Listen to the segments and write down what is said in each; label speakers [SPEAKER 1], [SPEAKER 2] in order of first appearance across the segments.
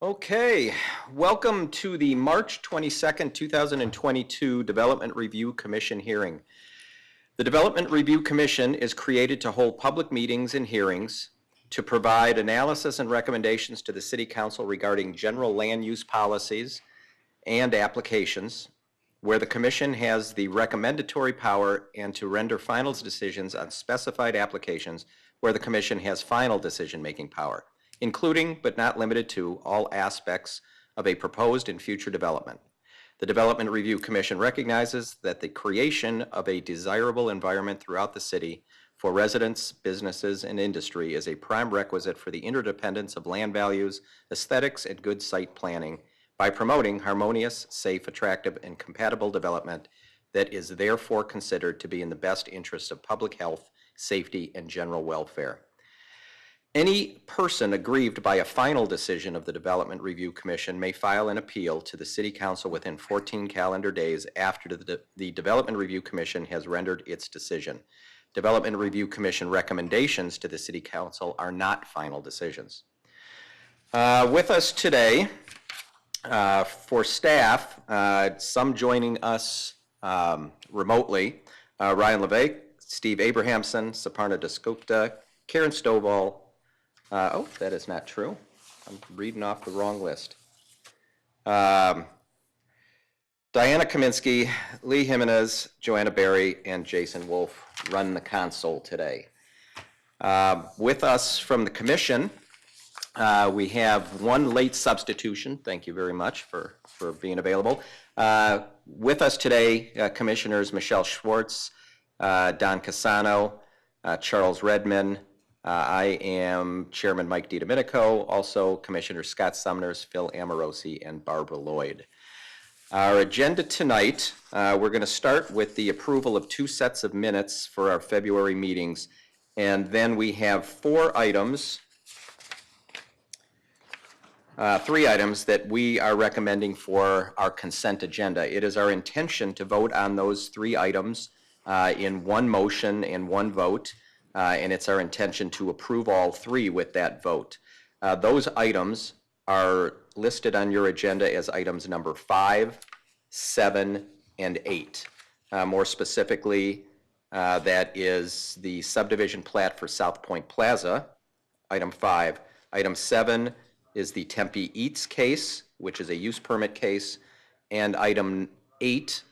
[SPEAKER 1] Okay, welcome to the March 22nd, 2022 Development Review Commission hearing. The Development Review Commission is created to hold public meetings and hearings to provide analysis and recommendations to the City Council regarding general land use policies and applications, where the Commission has the recommendatory power, and to render final decisions on specified applications where the Commission has final decision-making power, including but not limited to all aspects of a proposed and future development. The Development Review Commission recognizes that the creation of a desirable environment throughout the city for residents, businesses, and industry is a prime requisite for the interdependence of land values, aesthetics, and good site planning by promoting harmonious, safe, attractive, and compatible development that is therefore considered to be in the best interest of public health, safety, and general welfare. Any person aggrieved by a final decision of the Development Review Commission may file an appeal to the City Council within 14 calendar days after the Development Review Commission has rendered its decision. Development Review Commission recommendations to the City Council are not final decisions. With us today, for staff, some joining us remotely, Ryan LeVay, Steve Abrahamson, Saparna Dasgupta, Karen Stovall. Oh, that is not true. I'm reading off the wrong list. Diana Kaminsky, Lee Jimenez, Joanna Berry, and Jason Wolf run the console today. With us from the Commission, we have one late substitution. Thank you very much for being available. With us today, Commissioners Michelle Schwartz, Don Casano, Charles Redman. I am Chairman Mike DiDomenico, also Commissioners Scott Sumners, Phil Amorosi, and Barbara Lloyd. Our agenda tonight, we're going to start with the approval of 2 sets of minutes for our February meetings, and then we have 3 items that we are recommending for our consent agenda. It is our intention to vote on those 3 items in one motion and one vote. And it's our intention to approve all 3 with that vote. Those items are listed on your agenda as items number 5, 7, and 8. More specifically, that is the subdivision plat for South Point Plaza, item 5. Item 7 is the Tempe Eats case, which is a use permit case, and item 8,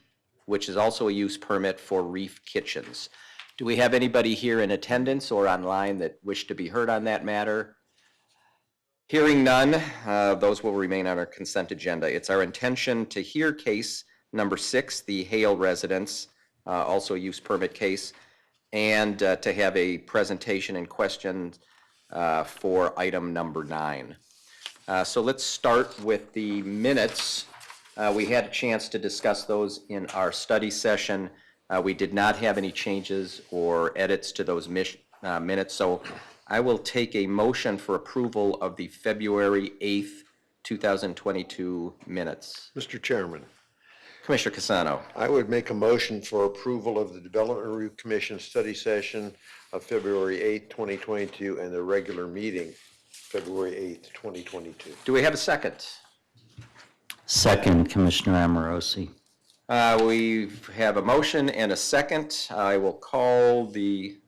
[SPEAKER 1] which is also a use permit for Reef Kitchens. Do we have anybody here in attendance or online that wish to be heard on that matter? Hearing none, those will remain on our consent agenda. It's our intention to hear case number 6, the Hale residence, also a use permit case, and to have a presentation and questions for item number 9. So let's start with the minutes. We had a chance to discuss those in our study session. We did not have any changes or edits to those minutes, so I will take a motion for approval of the February 8th, 2022 minutes.
[SPEAKER 2] Mr. Chairman,
[SPEAKER 1] Commissioner Casano.
[SPEAKER 2] I would make a motion for approval of the Development Review Commission study session of February 8th, 2022, and the regular meeting, February 8th, 2022.
[SPEAKER 1] Do we have a second?
[SPEAKER 3] Second, Commissioner Amorosi.
[SPEAKER 1] We have a motion and a second. I will call the,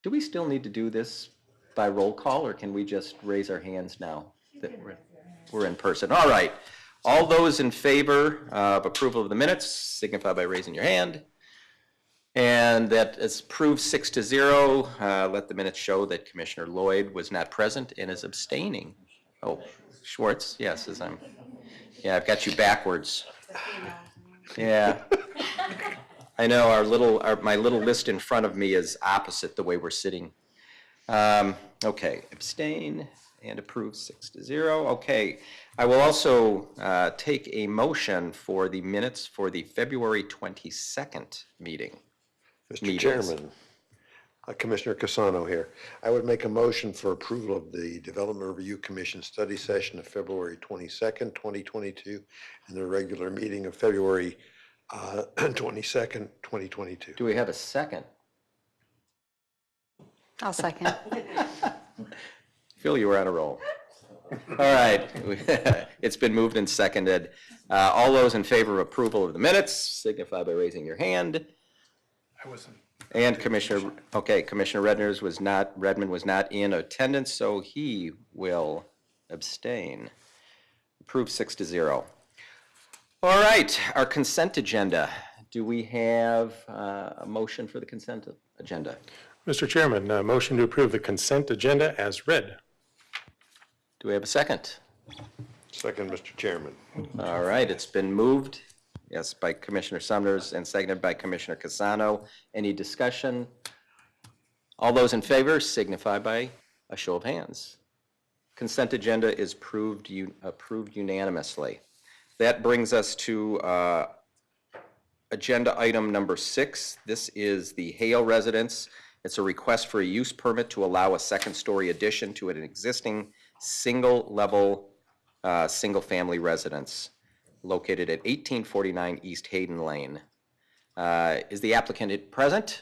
[SPEAKER 1] do we still need to do this by roll call, or can we just raise our hands now that we're in person? All right. All those in favor of approval of the minutes signify by raising your hand. And that is approved 6-0. Let the minutes show that Commissioner Lloyd was not present and is abstaining. Oh, Schwartz, yes, as I'm, yeah, I've got you backwards. Yeah, I know my little list in front of me is opposite the way we're sitting. Okay, abstain and approve 6-0. Okay, I will also take a motion for the minutes for the February 22nd meeting.
[SPEAKER 2] Mr. Chairman, Commissioner Casano here. I would make a motion for approval of the Development Review Commission study session of February 22nd, 2022, and the regular meeting of February 22nd, 2022.
[SPEAKER 1] Do we have a second?
[SPEAKER 4] I'll second.
[SPEAKER 1] Phil, you were on a roll. All right. It's been moved and seconded. All those in favor of approval of the minutes signify by raising your hand.
[SPEAKER 4] I wasn't.
[SPEAKER 1] And Commissioner Redmond was not in attendance, so he will abstain. Approved 6-0. All right, our consent agenda. Do we have a motion for the consent agenda?
[SPEAKER 4] Mr. Chairman, motion to approve the consent agenda as read.
[SPEAKER 1] Do we have a second?
[SPEAKER 2] Second, Mr. Chairman.
[SPEAKER 1] All right, it's been moved, yes, by Commissioner Summers and seconded by Commissioner Casano. Any discussion? All those in favor signify by a show of hands. Consent agenda is approved unanimously. That brings us to agenda item number 6. This is the Hale residence. It's a request for a use permit to allow a second-story addition to an existing single-level, single-family residence located at 1849 East Hayden Lane. Is the applicant present?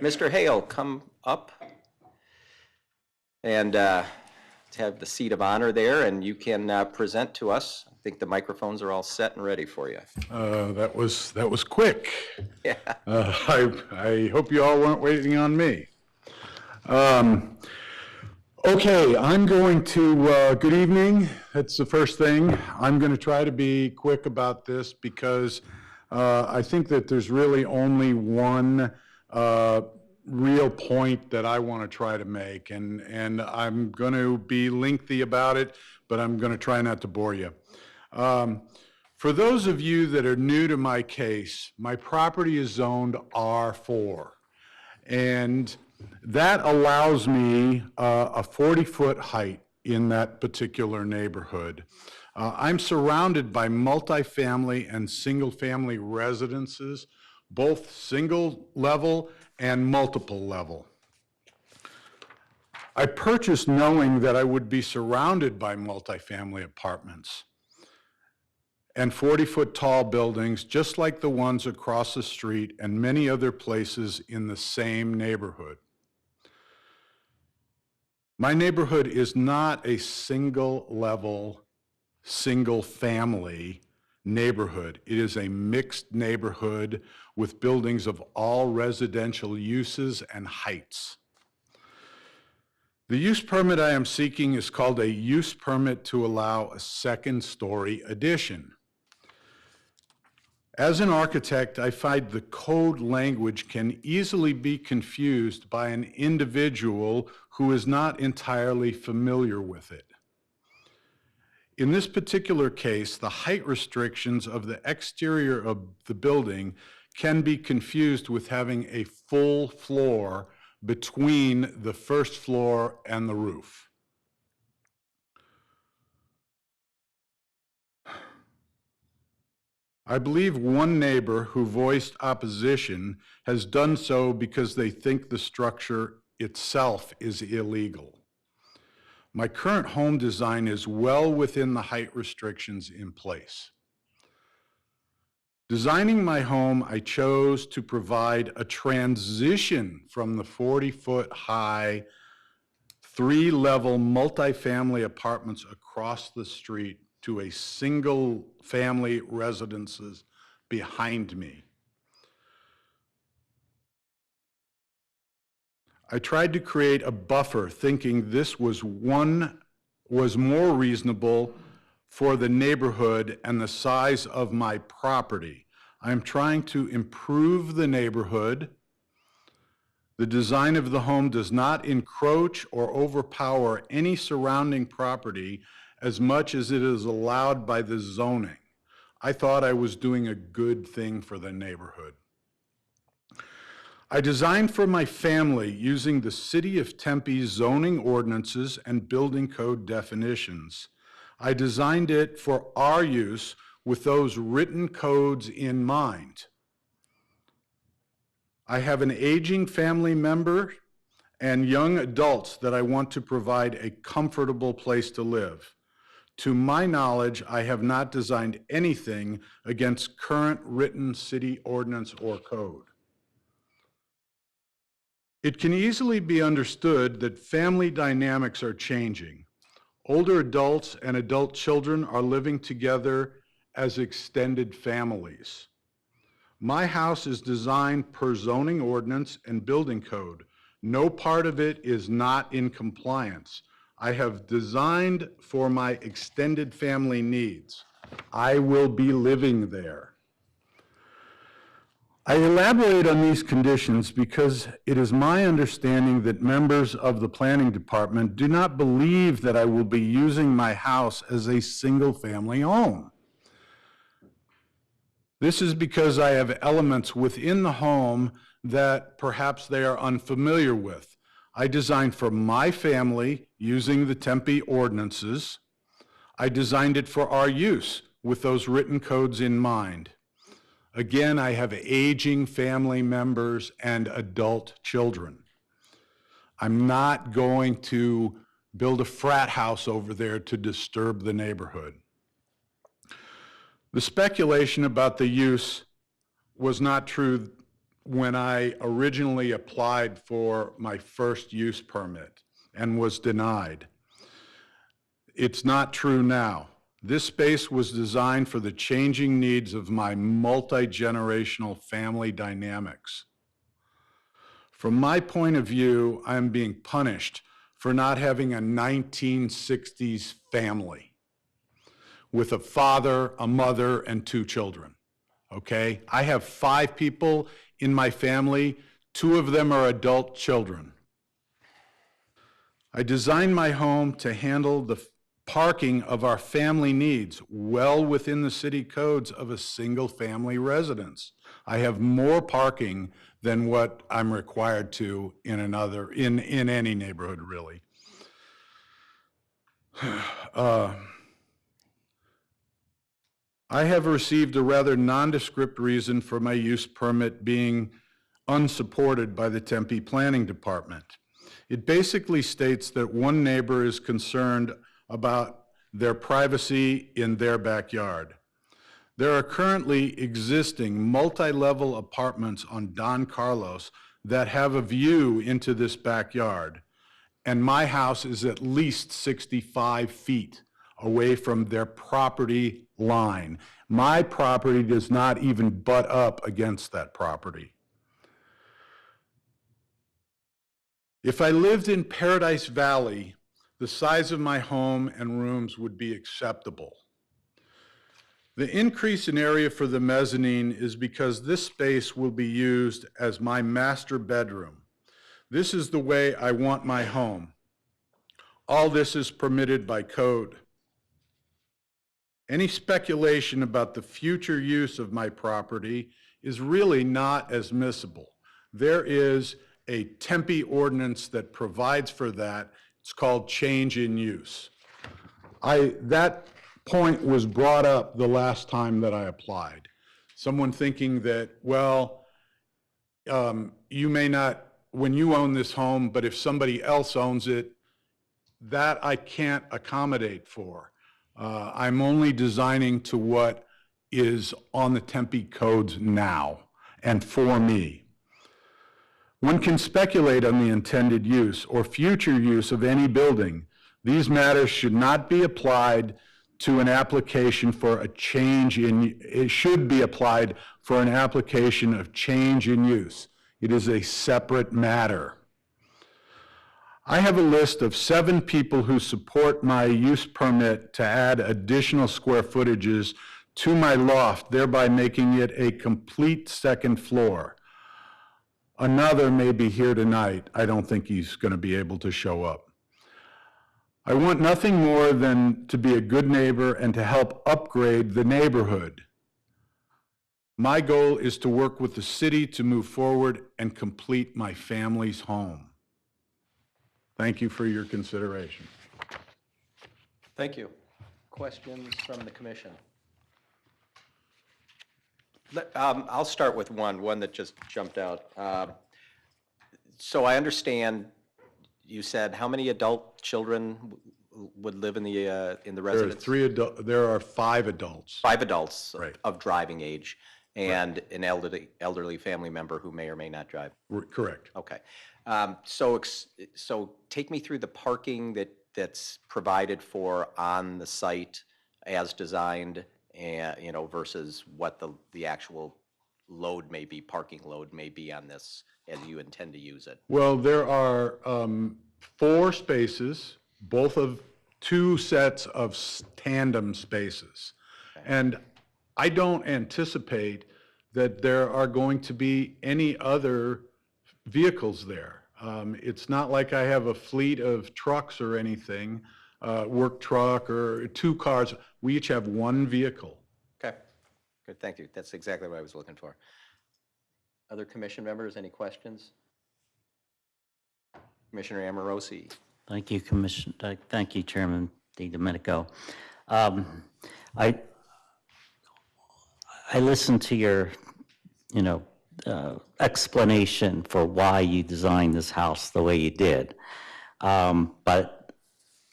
[SPEAKER 1] Mr. Hale, come up and have the seat of honor there, and you can present to us. I think the microphones are all set and ready for you.
[SPEAKER 5] That was quick.
[SPEAKER 1] Yeah.
[SPEAKER 5] I hope you all weren't waiting on me. Okay, I'm going to, good evening, that's the first thing. I'm going to try to be quick about this because I think that there's really only one real point that I want to try to make, and I'm going to be lengthy about it, but I'm going to try not to bore you. For those of you that are new to my case, my property is zoned R4, and that allows me a 40-foot height in that particular neighborhood. I'm surrounded by multifamily and single-family residences, both single level and multiple level. I purchased knowing that I would be surrounded by multifamily apartments and 40-foot tall buildings just like the ones across the street and many other places in the same neighborhood. My neighborhood is not a single-level, single-family neighborhood. It is a mixed neighborhood with buildings of all residential uses and heights. The use permit I am seeking is called a use permit to allow a second-story addition. As an architect, I find the code language can easily be confused by an individual who is not entirely familiar with it. In this particular case, the height restrictions of the exterior of the building can be confused with having a full floor between the first floor and the roof. I believe one neighbor who voiced opposition has done so because they think the structure itself is illegal. My current home design is well within the height restrictions in place. Designing my home, I chose to provide a transition from the 40-foot high, 3-level multifamily apartments across the street to a single family residences behind me. I tried to create a buffer thinking this was more reasonable for the neighborhood and the size of my property. I'm trying to improve the neighborhood. The design of the home does not encroach or overpower any surrounding property as much as it is allowed by the zoning. I thought I was doing a good thing for the neighborhood. I designed for my family using the City of Tempe zoning ordinances and building code definitions. I designed it for our use with those written codes in mind. I have an aging family member and young adults that I want to provide a comfortable place to live. To my knowledge, I have not designed anything against current written city ordinance or code. It can easily be understood that family dynamics are changing. Older adults and adult children are living together as extended families. My house is designed per zoning ordinance and building code. No part of it is not in compliance. I have designed for my extended family needs. I will be living there. I elaborate on these conditions because it is my understanding that members of the planning department do not believe that I will be using my house as a single-family home. This is because I have elements within the home that perhaps they are unfamiliar with. I designed for my family using the Tempe ordinances. I designed it for our use with those written codes in mind. Again, I have aging family members and adult children. I'm not going to build a frat house over there to disturb the neighborhood. The speculation about the use was not true when I originally applied for my first use permit and was denied. It's not true now. This space was designed for the changing needs of my multi-generational family dynamics. From my point of view, I am being punished for not having a 1960s family with a father, a mother, and 2 children, okay? I have 5 people in my family. 2 of them are adult children. I designed my home to handle the parking of our family needs well within the city codes of a single-family residence. I have more parking than what I'm required to in any neighborhood, really. I have received a rather nondescript reason for my use permit being unsupported by the Tempe Planning Department. It basically states that one neighbor is concerned about their privacy in their backyard. There are currently existing multi-level apartments on Don Carlos that have a view into this backyard, and my house is at least 65 feet away from their property line. My property does not even butt up against that property. If I lived in Paradise Valley, the size of my home and rooms would be acceptable. The increase in area for the mezzanine is because this space will be used as my master bedroom. This is the way I want my home. All this is permitted by code. Any speculation about the future use of my property is really not admissible. There is a Tempe ordinance that provides for that. It's called change in use. That point was brought up the last time that I applied. Someone thinking that, well, you may not, when you own this home, but if somebody else owns it, that I can't accommodate for. I'm only designing to what is on the Tempe codes now and for me. One can speculate on the intended use or future use of any building. These matters should not be applied to an application for a change in, it should be applied for an application of change in use. It is a separate matter. I have a list of 7 people who support my use permit to add additional square footages to my loft, thereby making it a complete second floor. Another may be here tonight. I don't think he's going to be able to show up. I want nothing more than to be a good neighbor and to help upgrade the neighborhood. My goal is to work with the city to move forward and complete my family's home. Thank you for your consideration.
[SPEAKER 1] Thank you. Questions from the commission? I'll start with one that just jumped out. So I understand you said how many adult children would live in the residence?
[SPEAKER 5] There are 5 adults.
[SPEAKER 1] 5 adults
[SPEAKER 5] Right.
[SPEAKER 1] of driving age and an elderly family member who may or may not drive.
[SPEAKER 5] Correct.
[SPEAKER 1] Okay. So take me through the parking that that's provided for on the site as designed, and, you know, versus what the actual load may be, parking load may be on this as you intend to use it?
[SPEAKER 5] Well, there are 4 spaces, both of 2 sets of tandem spaces. And I don't anticipate that there are going to be any other vehicles there. It's not like I have a fleet of trucks or anything, work truck or 2 cars. We each have 1 vehicle.
[SPEAKER 1] Okay, good, thank you. That's exactly what I was looking for. Other commission members, any questions? Commissioner Amorosi.
[SPEAKER 3] Thank you, thank you, Chairman DiDomenico. I listened to your, explanation for why you designed this house the way you did. But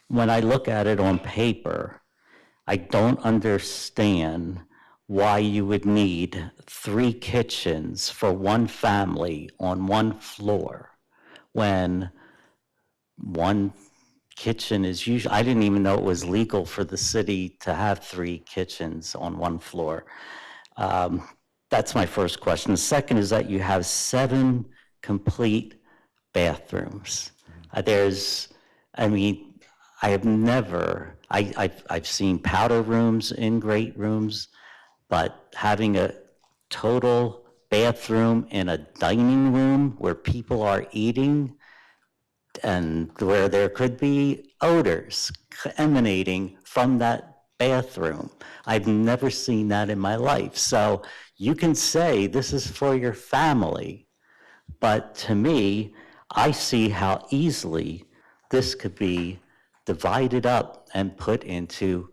[SPEAKER 3] when I look at it on paper, I don't understand why you would need 3 kitchens for 1 family on 1 floor when 1 kitchen is usually, I didn't even know it was legal for the city to have 3 kitchens on 1 floor. That's my first question. The second is that you have 7 complete bathrooms. I've seen powder rooms in great rooms, but having a total bathroom in a dining room where people are eating and where there could be odors emanating from that bathroom. I've never seen that in my life. So you can say this is for your family, but to me, I see how easily this could be divided up and put into,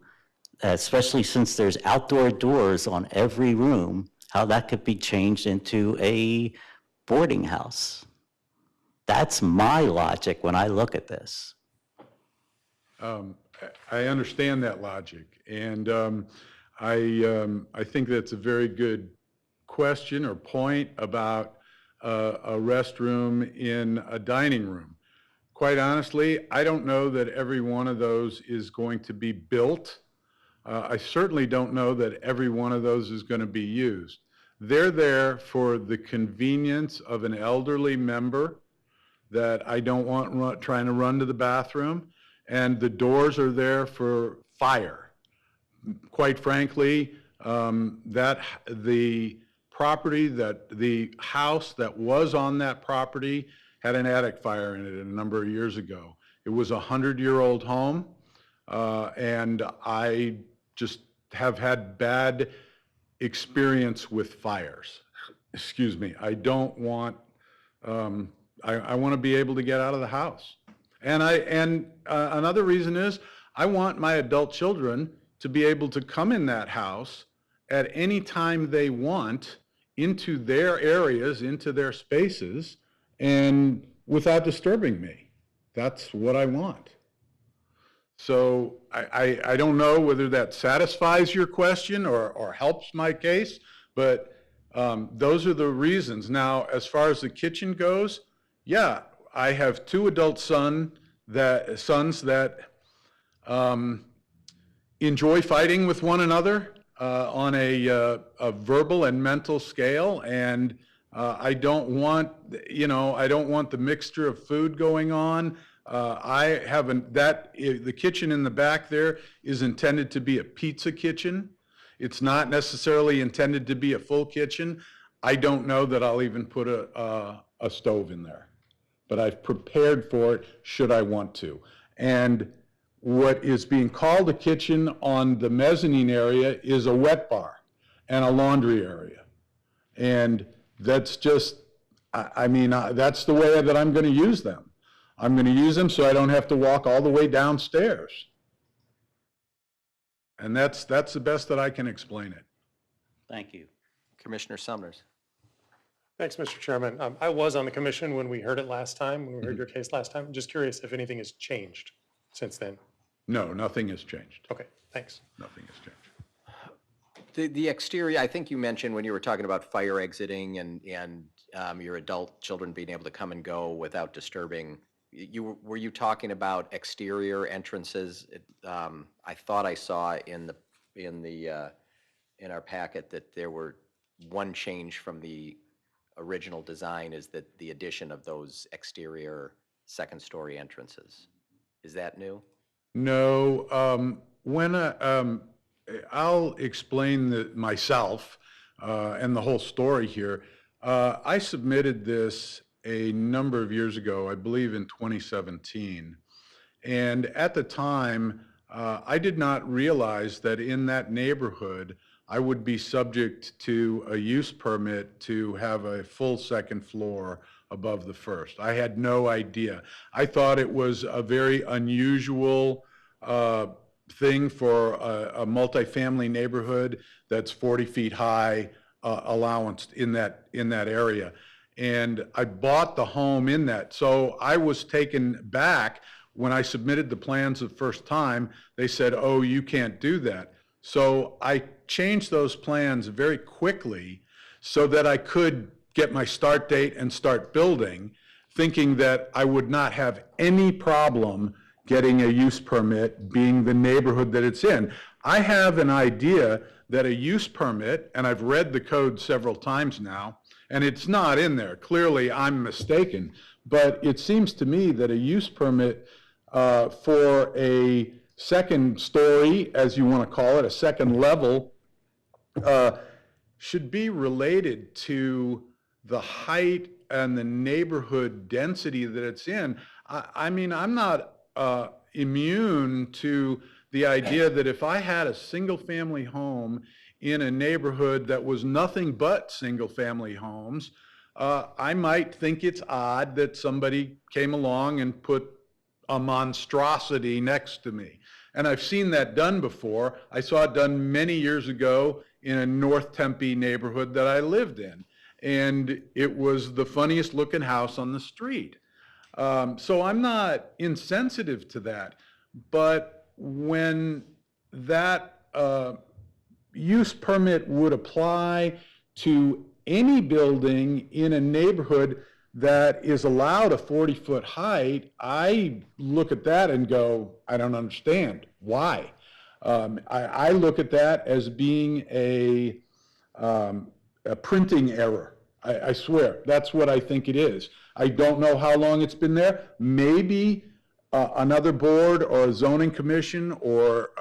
[SPEAKER 3] especially since there's outdoor doors on every room, how that could be changed into a boarding house. That's my logic when I look at this.
[SPEAKER 5] I understand that logic, and I think that's a very good question or point about a restroom in a dining room. Quite honestly, I don't know that every one of those is going to be built. I certainly don't know that every one of those is going to be used. They're there for the convenience of an elderly member that I don't want trying to run to the bathroom, and the doors are there for fire. Quite frankly, the house that was on that property had an attic fire in it a number of years ago. It was a 100-year-old home, and I just have had bad experience with fires. Excuse me. I don't want, I want to be able to get out of the house. And another reason is I want my adult children to be able to come in that house at any time they want into their areas, into their spaces, and without disturbing me. That's what I want. So I don't know whether that satisfies your question or helps my case, but those are the reasons. Now, as far as the kitchen goes, yeah, I have 2 adult sons that enjoy fighting with one another on a verbal and mental scale, and I don't want, I don't want the mixture of food going on. The kitchen in the back there is intended to be a pizza kitchen. It's not necessarily intended to be a full kitchen. I don't know that I'll even put a stove in there, but I've prepared for it should I want to. And what is being called a kitchen on the mezzanine area is a wet bar and a laundry area. And that's just, that's the way that I'm going to use them. I'm going to use them so I don't have to walk all the way downstairs. And that's the best that I can explain it.
[SPEAKER 3] Thank you.
[SPEAKER 1] Commissioner Summers.
[SPEAKER 4] Thanks, Mr. Chairman. I was on the commission when we heard it last time, when we heard your case last time. I'm just curious if anything has changed since then.
[SPEAKER 5] No, nothing has changed.
[SPEAKER 4] Okay, thanks.
[SPEAKER 5] Nothing has changed.
[SPEAKER 1] The exterior, I think you mentioned when you were talking about fire exiting and your adult children being able to come and go without disturbing were you talking about exterior entrances? I thought I saw in our packet that there were one change from the original design is that the addition of those exterior second-story entrances. Is that new?
[SPEAKER 5] No, I'll explain myself and the whole story here. I submitted this a number of years ago, I believe in 2017. And at the time, I did not realize that in that neighborhood, I would be subject to a use permit to have a full second floor above the first. I had no idea. I thought it was a very unusual thing for a multifamily neighborhood that's 40 feet high allowance in that area. And I bought the home in that. So I was taken back when I submitted the plans the first time. They said, oh, you can't do that. So I changed those plans very quickly so that I could get my start date and start building, thinking that I would not have any problem getting a use permit being the neighborhood that it's in. I have an idea that a use permit, and I've read the code several times now, and it's not in there. Clearly, I'm mistaken. But it seems to me that a use permit for a second story, as you want to call it, a second level, should be related to the height and the neighborhood density that it's in. I mean, I'm not immune to the idea that if I had a single-family home in a neighborhood that was nothing but single-family homes, I might think it's odd that somebody came along and put a monstrosity next to me. And I've seen that done before. I saw it done many years ago in a North Tempe neighborhood that I lived in. And it was the funniest looking house on the street. So I'm not insensitive to that. But when that use permit would apply to any building in a neighborhood that is allowed a 40-foot height, I look at that and go, I don't understand. Why? I look at that as being a printing error. I swear, that's what I think it is. I don't know how long it's been there. Maybe another board or a zoning commission or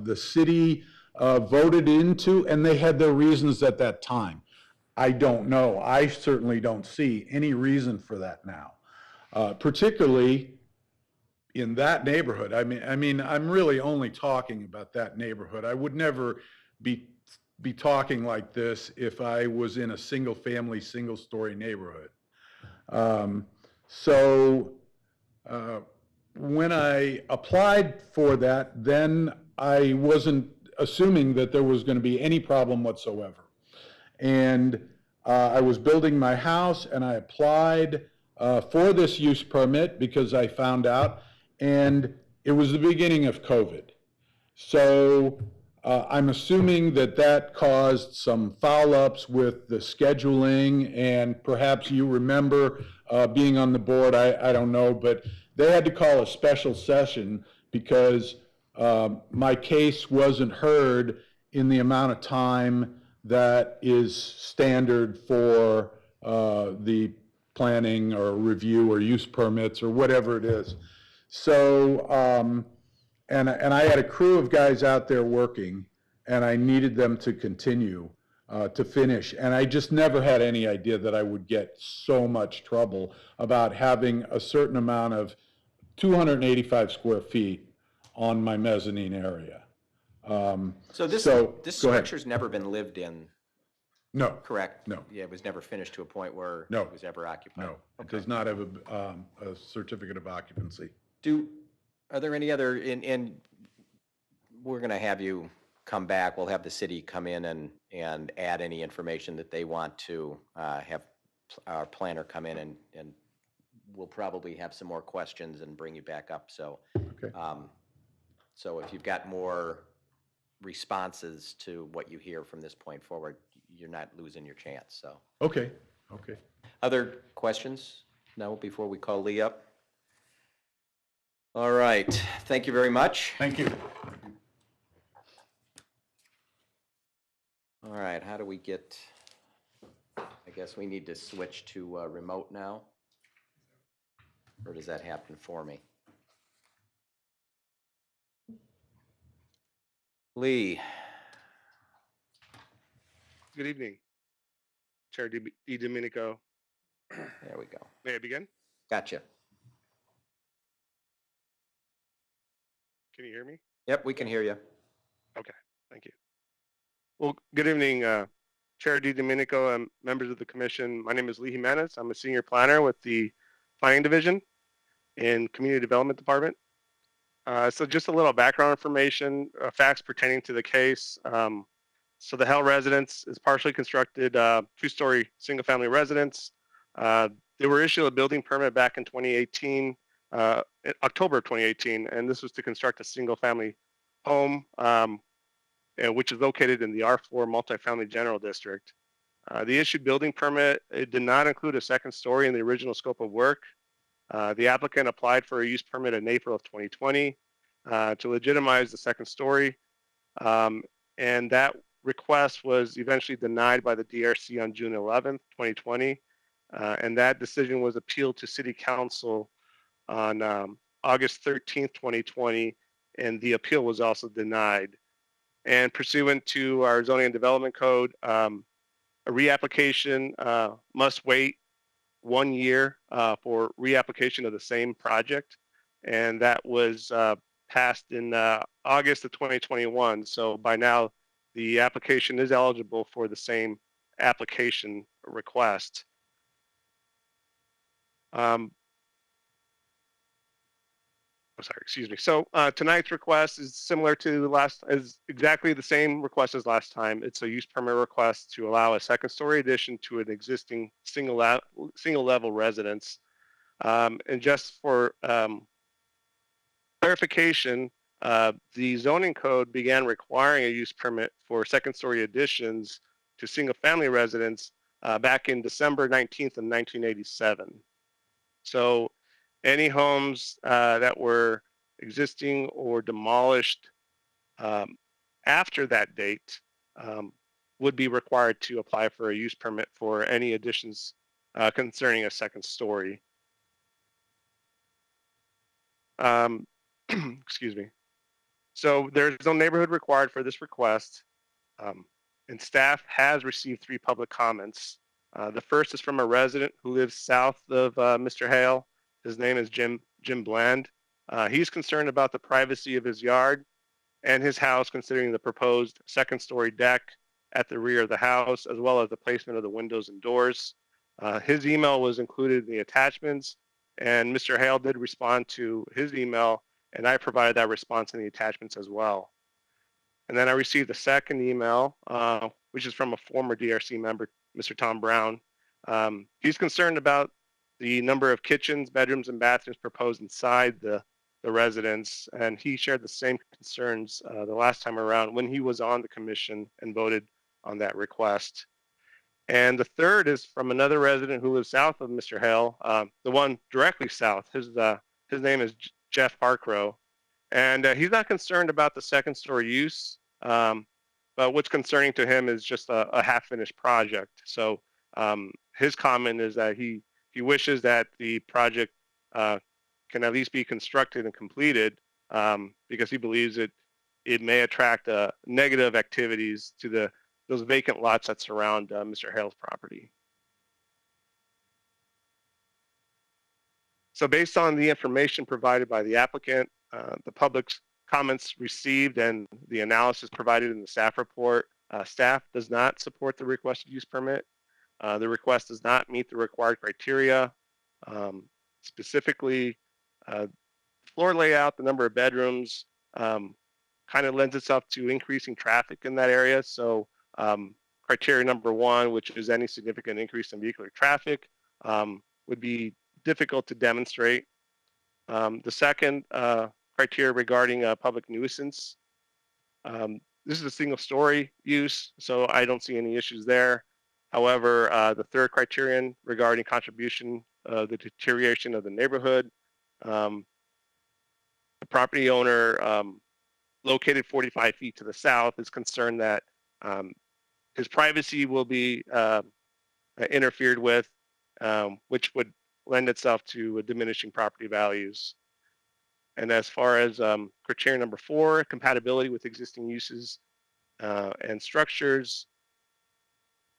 [SPEAKER 5] the city voted into, and they had their reasons at that time. I don't know. I certainly don't see any reason for that now, particularly in that neighborhood. I mean, I'm really only talking about that neighborhood. I would never be talking like this if I was in a single-family, single-story neighborhood. When I applied for that, then I wasn't assuming that there was going to be any problem whatsoever. And I was building my house, and I applied for this use permit because I found out, and it was the beginning of COVID. So I'm assuming that that caused some foul-ups with the scheduling, and perhaps you remember being on the board, I don't know, but they had to call a special session because my case wasn't heard in the amount of time that is standard for the planning or review or use permits or whatever it is. So, and I had a crew of guys out there working, and I needed them to continue to finish. And I just never had any idea that I would get so much trouble about having a certain amount of 285 square feet on my mezzanine area.
[SPEAKER 1] So this structure's never been lived in,
[SPEAKER 5] No.
[SPEAKER 1] correct?
[SPEAKER 5] No.
[SPEAKER 1] Yeah, it was never finished to a point where
[SPEAKER 5] No.
[SPEAKER 1] it was ever occupied?
[SPEAKER 5] No, it does not have a certificate of occupancy.
[SPEAKER 1] Are there any other, and we're going to have you come back, we'll have the city come in and add any information that they want to have our planner come in, and we'll probably have some more questions and bring you back up. So,
[SPEAKER 5] Okay.
[SPEAKER 1] So if you've got more responses to what you hear from this point forward, you're not losing your chance, so.
[SPEAKER 5] Okay.
[SPEAKER 1] Other questions? No, before we call Lee up? All right, thank you very much.
[SPEAKER 5] Thank you.
[SPEAKER 1] All right, how do we get, I guess we need to switch to remote now? Or does that happen for me? Lee,
[SPEAKER 6] Good evening, Chair DiDomenico.
[SPEAKER 1] there we go.
[SPEAKER 6] May I begin?
[SPEAKER 1] Gotcha.
[SPEAKER 6] Can you hear me?
[SPEAKER 1] Yep, we can hear you.
[SPEAKER 6] Okay, thank you. Well, good evening, Chair DiDomenico and members of the commission. My name is Lee Jimenez. I'm a senior planner with the Planning Division in Community Development Department. So just a little background information, facts pertaining to the case. So the Hell residence is partially constructed, two-story single-family residence. They were issued a building permit back in 2018, October of 2018, and this was to construct a single-family home, which is located in the R4 multifamily general district. The issued building permit, it did not include a second story in the original scope of work. The applicant applied for a use permit in April of 2020 to legitimize the second story, and that request was eventually denied by the DRC on June 11th, 2020, and that decision was appealed to City Council on August 13th, 2020, and the appeal was also denied. And pursuant to our zoning and development code, a reapplication must wait 1 year for reapplication of the same project, and that was passed in August of 2021. So by now, the application is eligible for the same application request. Excuse me. So tonight's request is similar to is exactly the same request as last time. It's a use permit request to allow a second story addition to an existing single level residence. And just for clarification, the zoning code began requiring a use permit for second story additions to single family residents back in December 19th of 1987. So any homes that were existing or demolished after that date would be required to apply for a use permit for any additions concerning a second story. Excuse me. So there's no neighborhood required for this request, and staff has received 3 public comments. The first is from a resident who lives south of Mr. Hale. His name is Jim Bland. He's concerned about the privacy of his yard and his house, considering the proposed second story deck at the rear of the house, as well as the placement of the windows and doors. His email was included in the attachments, and Mr. Hale did respond to his email, and I provided that response in the attachments as well. And then I received a second email, which is from a former DRC member, Mr. Tom Brown. He's concerned about the number of kitchens, bedrooms, and bathrooms proposed inside the residence, and he shared the same concerns the last time around when he was on the commission and voted on that request. And the third is from another resident who lives south of Mr. Hale, the one directly south. His name is Jeff Harkrow, and he's not concerned about the second story use, but what's concerning to him is just a half-finished project. So his comment is that he wishes that the project can at least be constructed and completed because he believes it may attract negative activities to those vacant lots that surround Mr. Hale's property. So based on the information provided by the applicant, the public's comments received, and the analysis provided in the staff report, staff does not support the requested use permit. The request does not meet the required criteria. Specifically, floor layout, the number of bedrooms kind of lends itself to increasing traffic in that area. So criteria number 1, which is any significant increase in vehicular traffic, would be difficult to demonstrate. The second criteria regarding public nuisance, this is a single story use, so I don't see any issues there. However, the third criterion regarding contribution, the deterioration of the neighborhood, the property owner located 45 feet to the south is concerned that his privacy will be interfered with, which would lend itself to diminishing property values. And as far as criteria number 4, compatibility with existing uses and structures,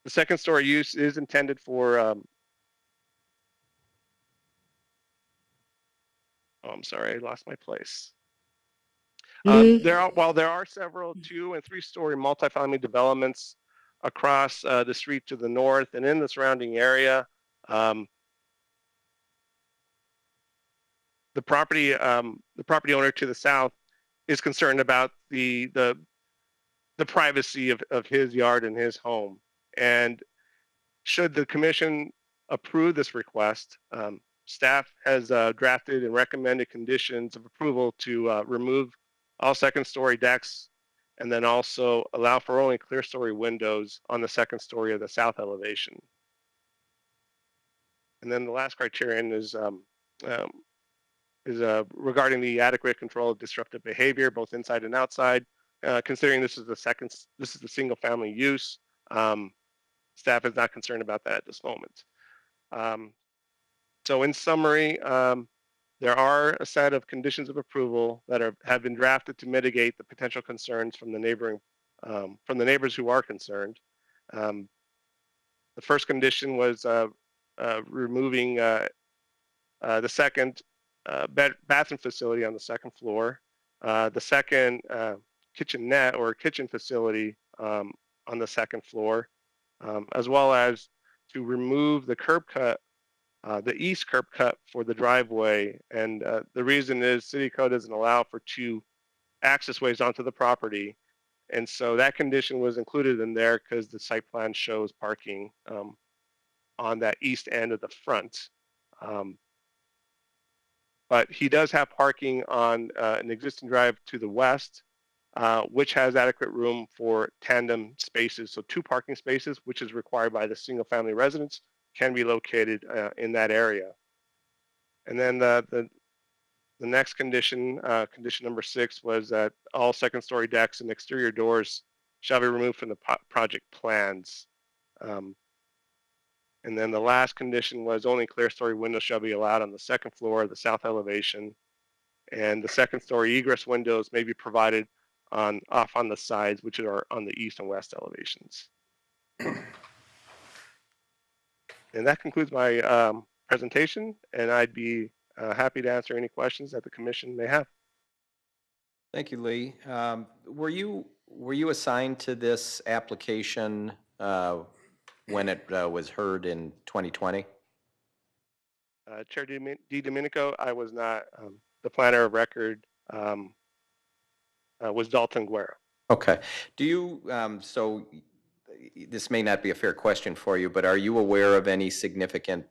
[SPEAKER 6] the second story use is intended for, I'm sorry, I lost my place. While there are several 2- and 3-story multifamily developments across the street to the north and in the surrounding area, the property owner to the south is concerned about the privacy of his yard and his home. And should the commission approve this request, staff has drafted and recommended conditions of approval to remove all second-story decks, and then also allow for only clear-story windows on the second story of the south elevation. And then the last criterion is regarding the adequate control of disruptive behavior, both inside and outside. Considering this is the single-family use, staff is not concerned about that at this moment. So in summary, there are a set of conditions of approval that have been drafted to mitigate the potential concerns from the neighbors who are concerned. The first condition was removing the second bathroom facility on the second floor, the second kitchenette or kitchen facility on the second floor, as well as to remove the curb cut, the east curb cut for the driveway. And the reason is city code doesn't allow for 2 access ways onto the property. And so that condition was included in there because the site plan shows parking on that east end of the front. But he does have parking on an existing drive to the west, which has adequate room for tandem spaces. So 2 parking spaces, which is required by the single family residents, can be located in that area. And then the next condition, condition number 6, was that all second story decks and exterior doors shall be removed from the project plans. And then the last condition was only clear story windows shall be allowed on the second floor of the south elevation. And the second story egress windows may be provided off on the sides, which are on the east and west elevations. And that concludes my presentation, and I'd be happy to answer any questions that the commission may have.
[SPEAKER 1] Thank you, Lee. Were you assigned to this application when it was heard in 2020?
[SPEAKER 6] Chair DiDomenico, I was not. The planner of record was Dalton Guerra.
[SPEAKER 1] Okay. Do you, so this may not be a fair question for you, but are you aware of any significant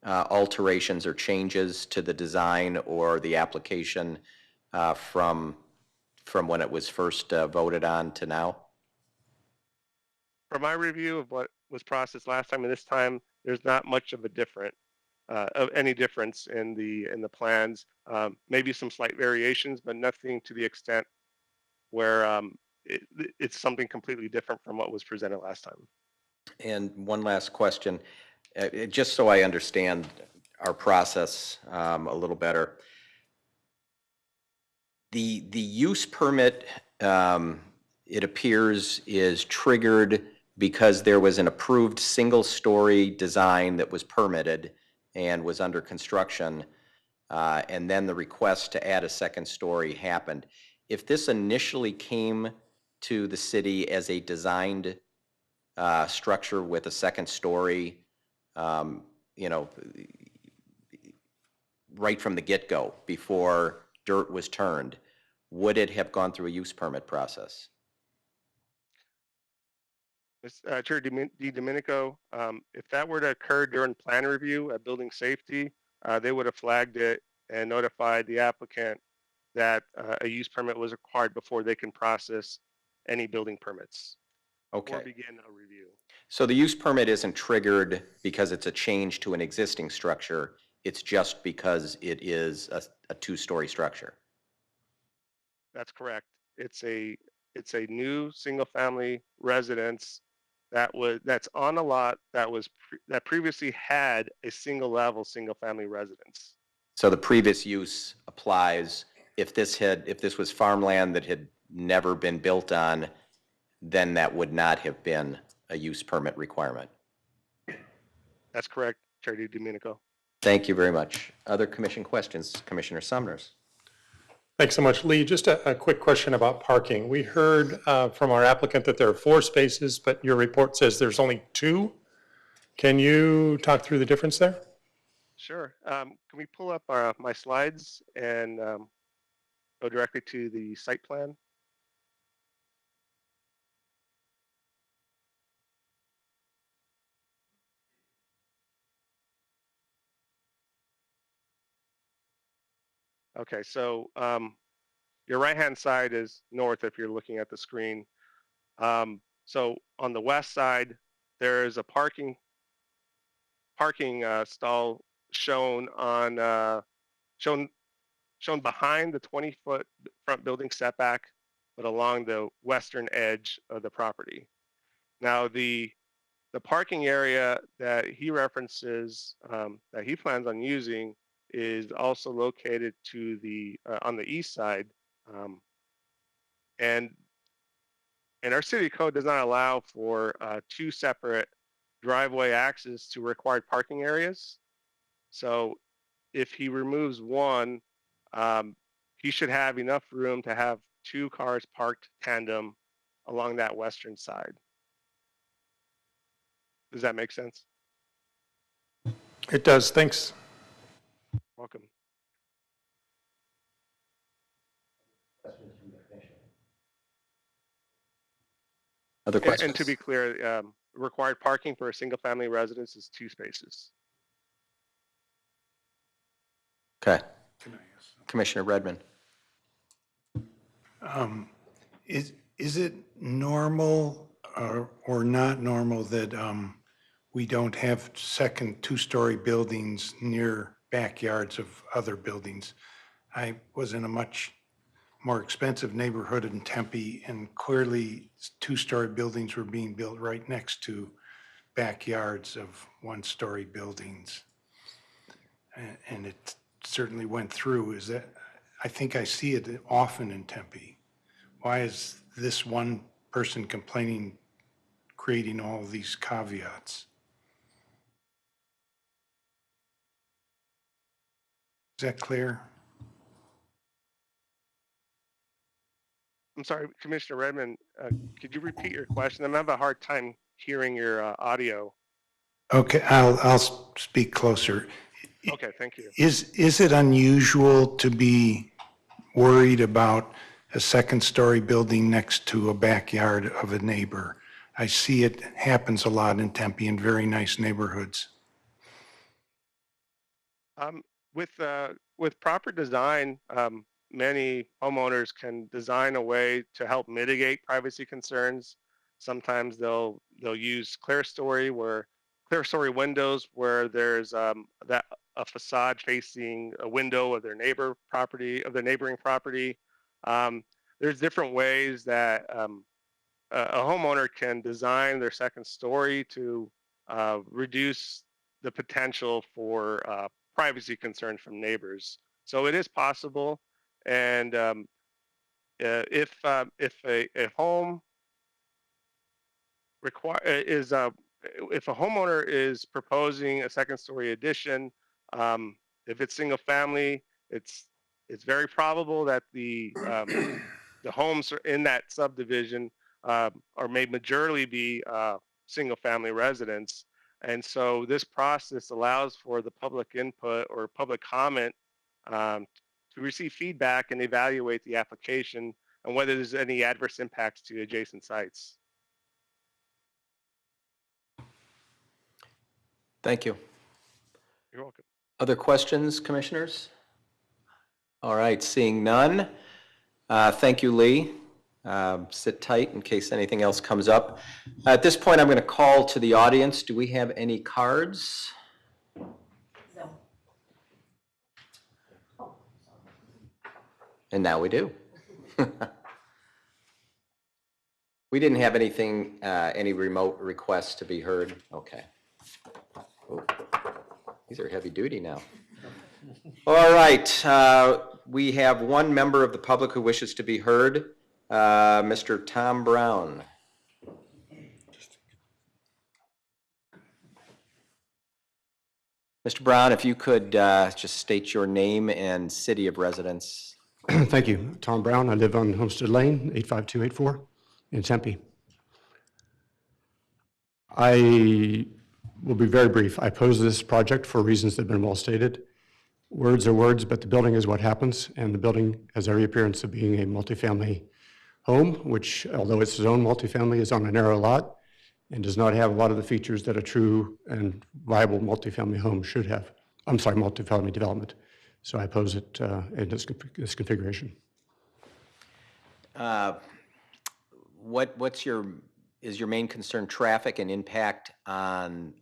[SPEAKER 1] alterations or changes to the design or the application from when it was first voted on to now?
[SPEAKER 6] From my review of what was processed last time and this time, there's not much of any difference in the plans. Maybe some slight variations, but nothing to the extent where it's something completely different from what was presented last time.
[SPEAKER 1] And one last question, just so I understand our process a little better. The use permit, it appears, is triggered because there was an approved single-story design that was permitted and was under construction, and then the request to add a second story happened. If this initially came to the city as a designed structure with a second story, you know, right from the get-go, before dirt was turned, would it have gone through a use permit process?
[SPEAKER 6] Chair DiDomenico, if that were to occur during plan review at building safety, they would have flagged it and notified the applicant that a use permit was required before they can process any building permits.
[SPEAKER 1] Okay.
[SPEAKER 6] Or begin a review.
[SPEAKER 1] So the use permit isn't triggered because it's a change to an existing structure. It's just because it is a two-story structure.
[SPEAKER 6] That's correct. It's a new single-family residence that's on a lot that previously had a single-level single-family residence.
[SPEAKER 1] So the previous use applies. If this was farmland that had never been built on, then that would not have been a use permit requirement.
[SPEAKER 6] That's correct, Chair DiDomenico.
[SPEAKER 1] Thank you very much. Other commission questions? Commissioner Sumners.
[SPEAKER 4] Thanks so much. Lee, just a quick question about parking. We heard from our applicant that there are 4 spaces, but your report says there's only 2. Can you talk through the difference there?
[SPEAKER 6] Sure. Can we pull up my slides and go directly to the site plan? Okay, so your right-hand side is north if you're looking at the screen. So on the west side, there is a parking stall shown on shown behind the 20-foot front building setback, but along the western edge of the property. Now the parking area that he references that he plans on using is also located to the on the east side, and our city code does not allow for 2 separate driveway access to required parking areas. So if he removes one, he should have enough room to have 2 cars parked tandem along that western side. Does that make sense?
[SPEAKER 4] It does. Thanks.
[SPEAKER 6] Welcome.
[SPEAKER 1] Other questions?
[SPEAKER 6] And to be clear, required parking for a single-family residence is 2 spaces.
[SPEAKER 1] Okay. Commissioner Redmond.
[SPEAKER 7] Is it normal or not normal that we don't have second 2-story buildings near backyards of other buildings? I was in a much more expensive neighborhood in Tempe, and clearly 2-story buildings were being built right next to backyards of 1-story buildings. And it certainly went through. I think I see it often in Tempe. Why is this one person complaining, creating all these caveats? Is that clear?
[SPEAKER 6] I'm sorry, Commissioner Redmond, could you repeat your question? I'm having a hard time hearing your audio.
[SPEAKER 7] Okay, I'll speak closer.
[SPEAKER 6] Okay, thank you.
[SPEAKER 7] Is it unusual to be worried about a 2nd-story building next to a backyard of a neighbor? I see it happens a lot in Tempe in very nice neighborhoods.
[SPEAKER 6] With proper design, many homeowners can design a way to help mitigate privacy concerns. Sometimes they'll use clear story windows where there's a facade facing a window of their neighboring property. There's different ways that a homeowner can design their 2nd story to reduce the potential for privacy concerns from neighbors. So it is possible, and if a home if a homeowner is proposing a 2nd-story addition, if it's single family, it's very probable that the homes in that subdivision or may majorly be single family residents. And so this process allows for the public input or public comment to receive feedback and evaluate the application and whether there's any adverse impacts to adjacent sites.
[SPEAKER 1] Thank you.
[SPEAKER 6] You're welcome.
[SPEAKER 1] Other questions, commissioners? All right, seeing none. Thank you, Lee. Sit tight in case anything else comes up. At this point, I'm going to call to the audience. Do we have any cards? No. And now we do. We didn't have anything, any remote requests to be heard? Okay. Ooh, these are heavy duty now. All right, we have one member of the public who wishes to be heard, Mr. Tom Brown. Mr. Brown, if you could just state your name and city of residence.
[SPEAKER 8] Thank you. Tom Brown. I live on Homestead Lane, 85284 in Tempe. I will be very brief. I oppose this project for reasons that have been well stated. Words are words, but the building is what happens, and the building has every appearance of being a multifamily home, which, although it's its own multifamily, is on a narrow lot and does not have a lot of the features that a true and viable multifamily home should have. I'm sorry, multifamily development. So I oppose it in this configuration.
[SPEAKER 1] Is your main concern traffic and impact on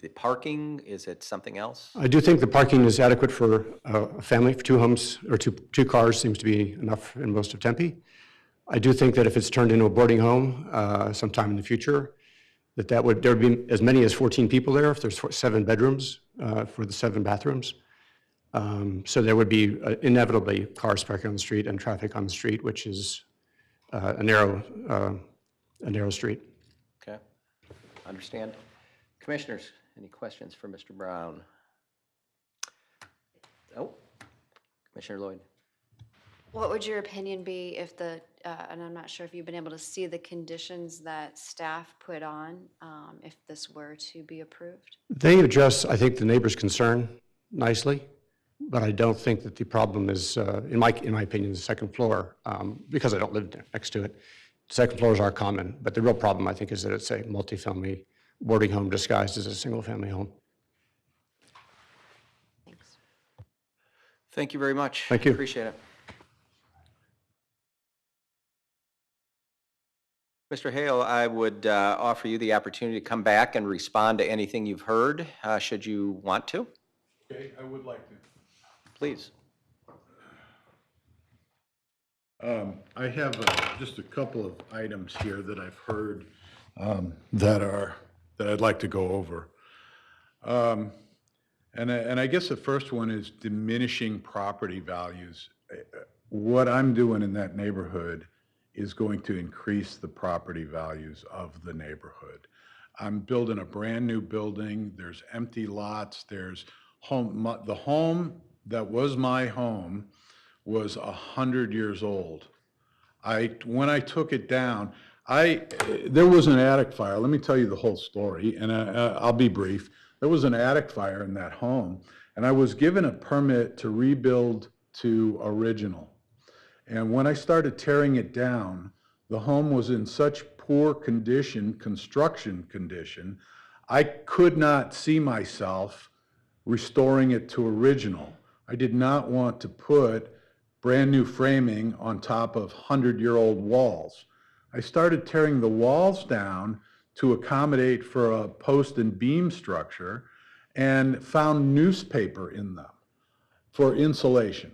[SPEAKER 1] the parking? Is it something else?
[SPEAKER 8] I do think the parking is adequate for a family, for two homes, or two cars seems to be enough in most of Tempe. I do think that if it's turned into a boarding home sometime in the future, there would be as many as 14 people there if there's 7 bedrooms for the 7 bathrooms. So there would be inevitably cars parking on the street and traffic on the street, which is a narrow street.
[SPEAKER 1] Okay, understand. Commissioners, any questions for Mr. Brown? Oh, Commissioner Lloyd.
[SPEAKER 9] What would your opinion be if and I'm not sure if you've been able to see the conditions that staff put on if this were to be approved?
[SPEAKER 8] They address, I think, the neighbor's concern nicely, but I don't think that the problem is, in my opinion, the second floor, because I don't live next to it. Second floors are common, but the real problem, I think, is that it's a multifamily boarding home disguised as a single-family home.
[SPEAKER 9] Thanks.
[SPEAKER 1] Thank you very much.
[SPEAKER 8] Thank you.
[SPEAKER 1] Appreciate it. Mr. Hale, I would offer you the opportunity to come back and respond to anything you've heard, should you want to.
[SPEAKER 5] Okay, I would like to.
[SPEAKER 1] Please.
[SPEAKER 5] I have just a couple of items here that I've heard that I'd like to go over. And I guess the first one is diminishing property values. What I'm doing in that neighborhood is going to increase the property values of the neighborhood. I'm building a brand new building. There's empty lots. There's the home that was my home was 100 years old. When I took it down, there was an attic fire. Let me tell you the whole story, and I'll be brief. There was an attic fire in that home, and I was given a permit to rebuild to original. And when I started tearing it down, the home was in such poor condition, construction condition, I could not see myself restoring it to original. I did not want to put brand new framing on top of 100-year-old walls. I started tearing the walls down to accommodate for a post and beam structure and found newspaper in them for insulation.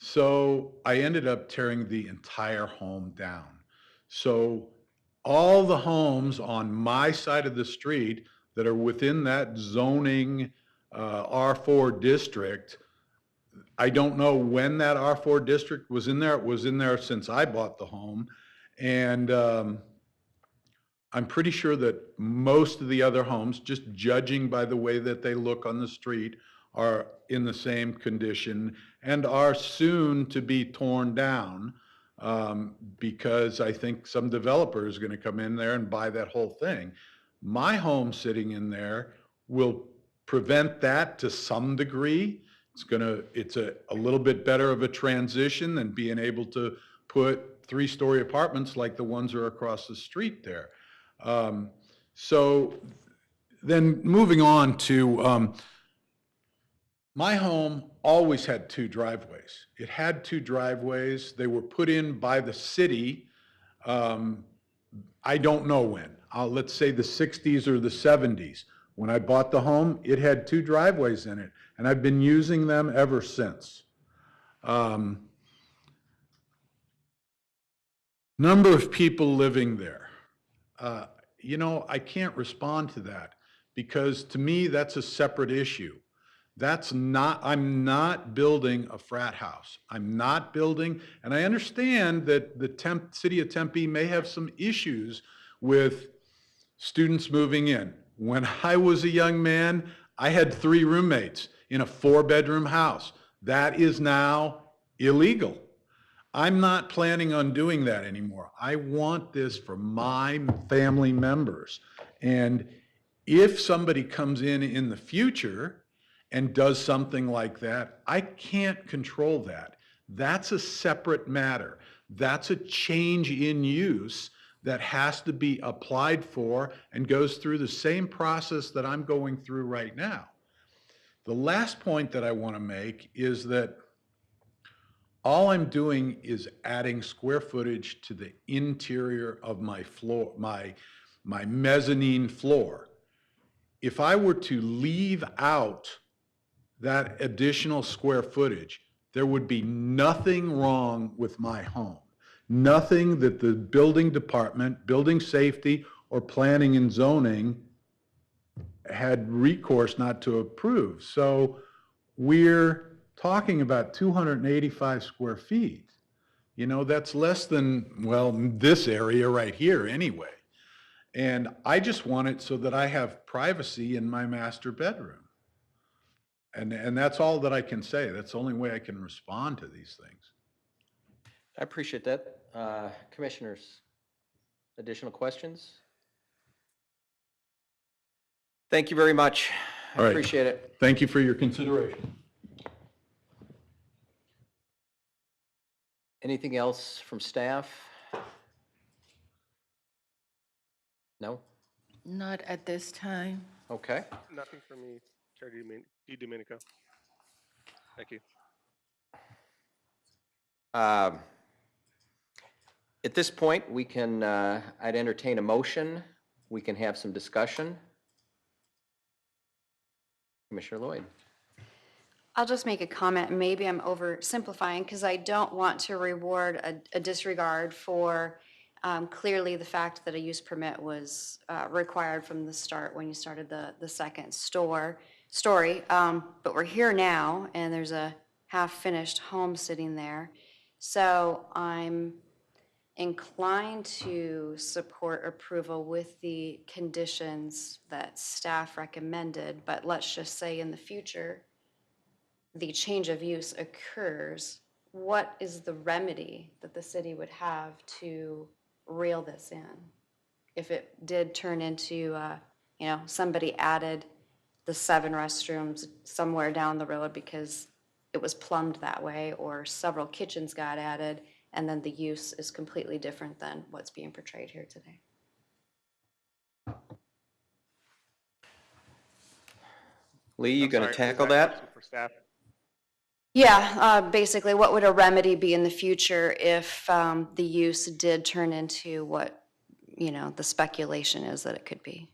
[SPEAKER 5] So I ended up tearing the entire home down. So all the homes on my side of the street that are within that zoning R4 district, I don't know when that R4 district was in there. It was in there since I bought the home. And I'm pretty sure that most of the other homes, just judging by the way that they look on the street, are in the same condition and are soon to be torn down because I think some developer is going to come in there and buy that whole thing. My home sitting in there will prevent that to some degree. It's a little bit better of a transition than being able to put 3-story apartments like the ones that are across the street there. So then moving on to my home always had 2 driveways. It had 2 driveways. They were put in by the city. I don't know when. Let's say the 60s or the 70s. When I bought the home, it had 2 driveways in it, and I've been using them ever since. Number of people living there. You know, I can't respond to that because to me, that's a separate issue. I'm not building a frat house. I'm not building, and I understand that the city of Tempe may have some issues with students moving in. When I was a young man, I had 3 roommates in a 4-bedroom house. That is now illegal. I'm not planning on doing that anymore. I want this for my family members. And if somebody comes in the future and does something like that, I can't control that. That's a separate matter. That's a change in use that has to be applied for and goes through the same process that I'm going through right now. The last point that I want to make is that all I'm doing is adding square footage to the interior of my floor, my mezzanine floor. If I were to leave out that additional square footage, there would be nothing wrong with my home. Nothing that the building department, building safety, or planning and zoning had recourse not to approve. So we're talking about 285 square feet. You know, that's less than, well, this area right here anyway. And I just want it so that I have privacy in my master bedroom. And that's all that I can say. That's the only way I can respond to these things.
[SPEAKER 1] I appreciate that. Commissioners, additional questions? Thank you very much. I
[SPEAKER 5] All right.
[SPEAKER 1] appreciate it.
[SPEAKER 5] Thank you for your consideration.
[SPEAKER 1] Anything else from staff? No?
[SPEAKER 10] Not at this time.
[SPEAKER 1] Okay.
[SPEAKER 6] Nothing for me, Chair DiDomenico. Thank you.
[SPEAKER 1] At this point, we can, I'd entertain a motion. We can have some discussion. Commissioner Lloyd.
[SPEAKER 9] I'll just make a comment. Maybe I'm oversimplifying because I don't want to reward a disregard for clearly the fact that a use permit was required from the start when you started the second story. But we're here now, and there's a half-finished home sitting there. So I'm inclined to support approval with the conditions that staff recommended, but let's just say in the future, the change of use occurs, what is the remedy that the city would have to reel this in? If it did turn into, somebody added the 7 restrooms somewhere down the road because it was plumbed that way, or several kitchens got added, and then the use is completely different than what's being portrayed here today.
[SPEAKER 1] Lee, you going to tackle that?
[SPEAKER 6] For staff.
[SPEAKER 9] Yeah, basically, what would a remedy be in the future if the use did turn into what, the speculation is that it could be?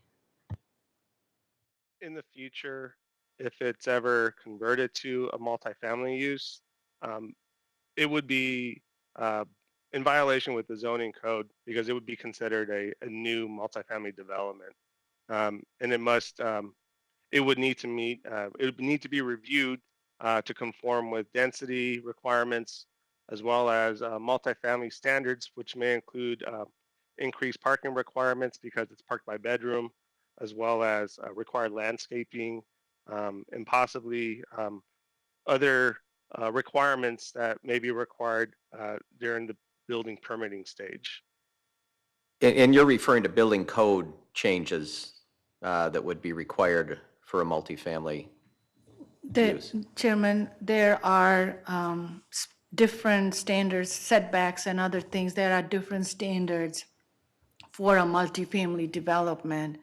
[SPEAKER 6] In the future, if it's ever converted to a multifamily use, it would be in violation with the zoning code because it would be considered a new multifamily development, and it would need to be reviewed to conform with density requirements as well as multifamily standards, which may include increased parking requirements because it's parked by bedroom, as well as required landscaping and possibly other requirements that may be required during the building permitting stage.
[SPEAKER 1] And you're referring to building code changes that would be required for a multifamily use?
[SPEAKER 10] Chairman, there are different standards, setbacks and other things. There are different standards for a multifamily development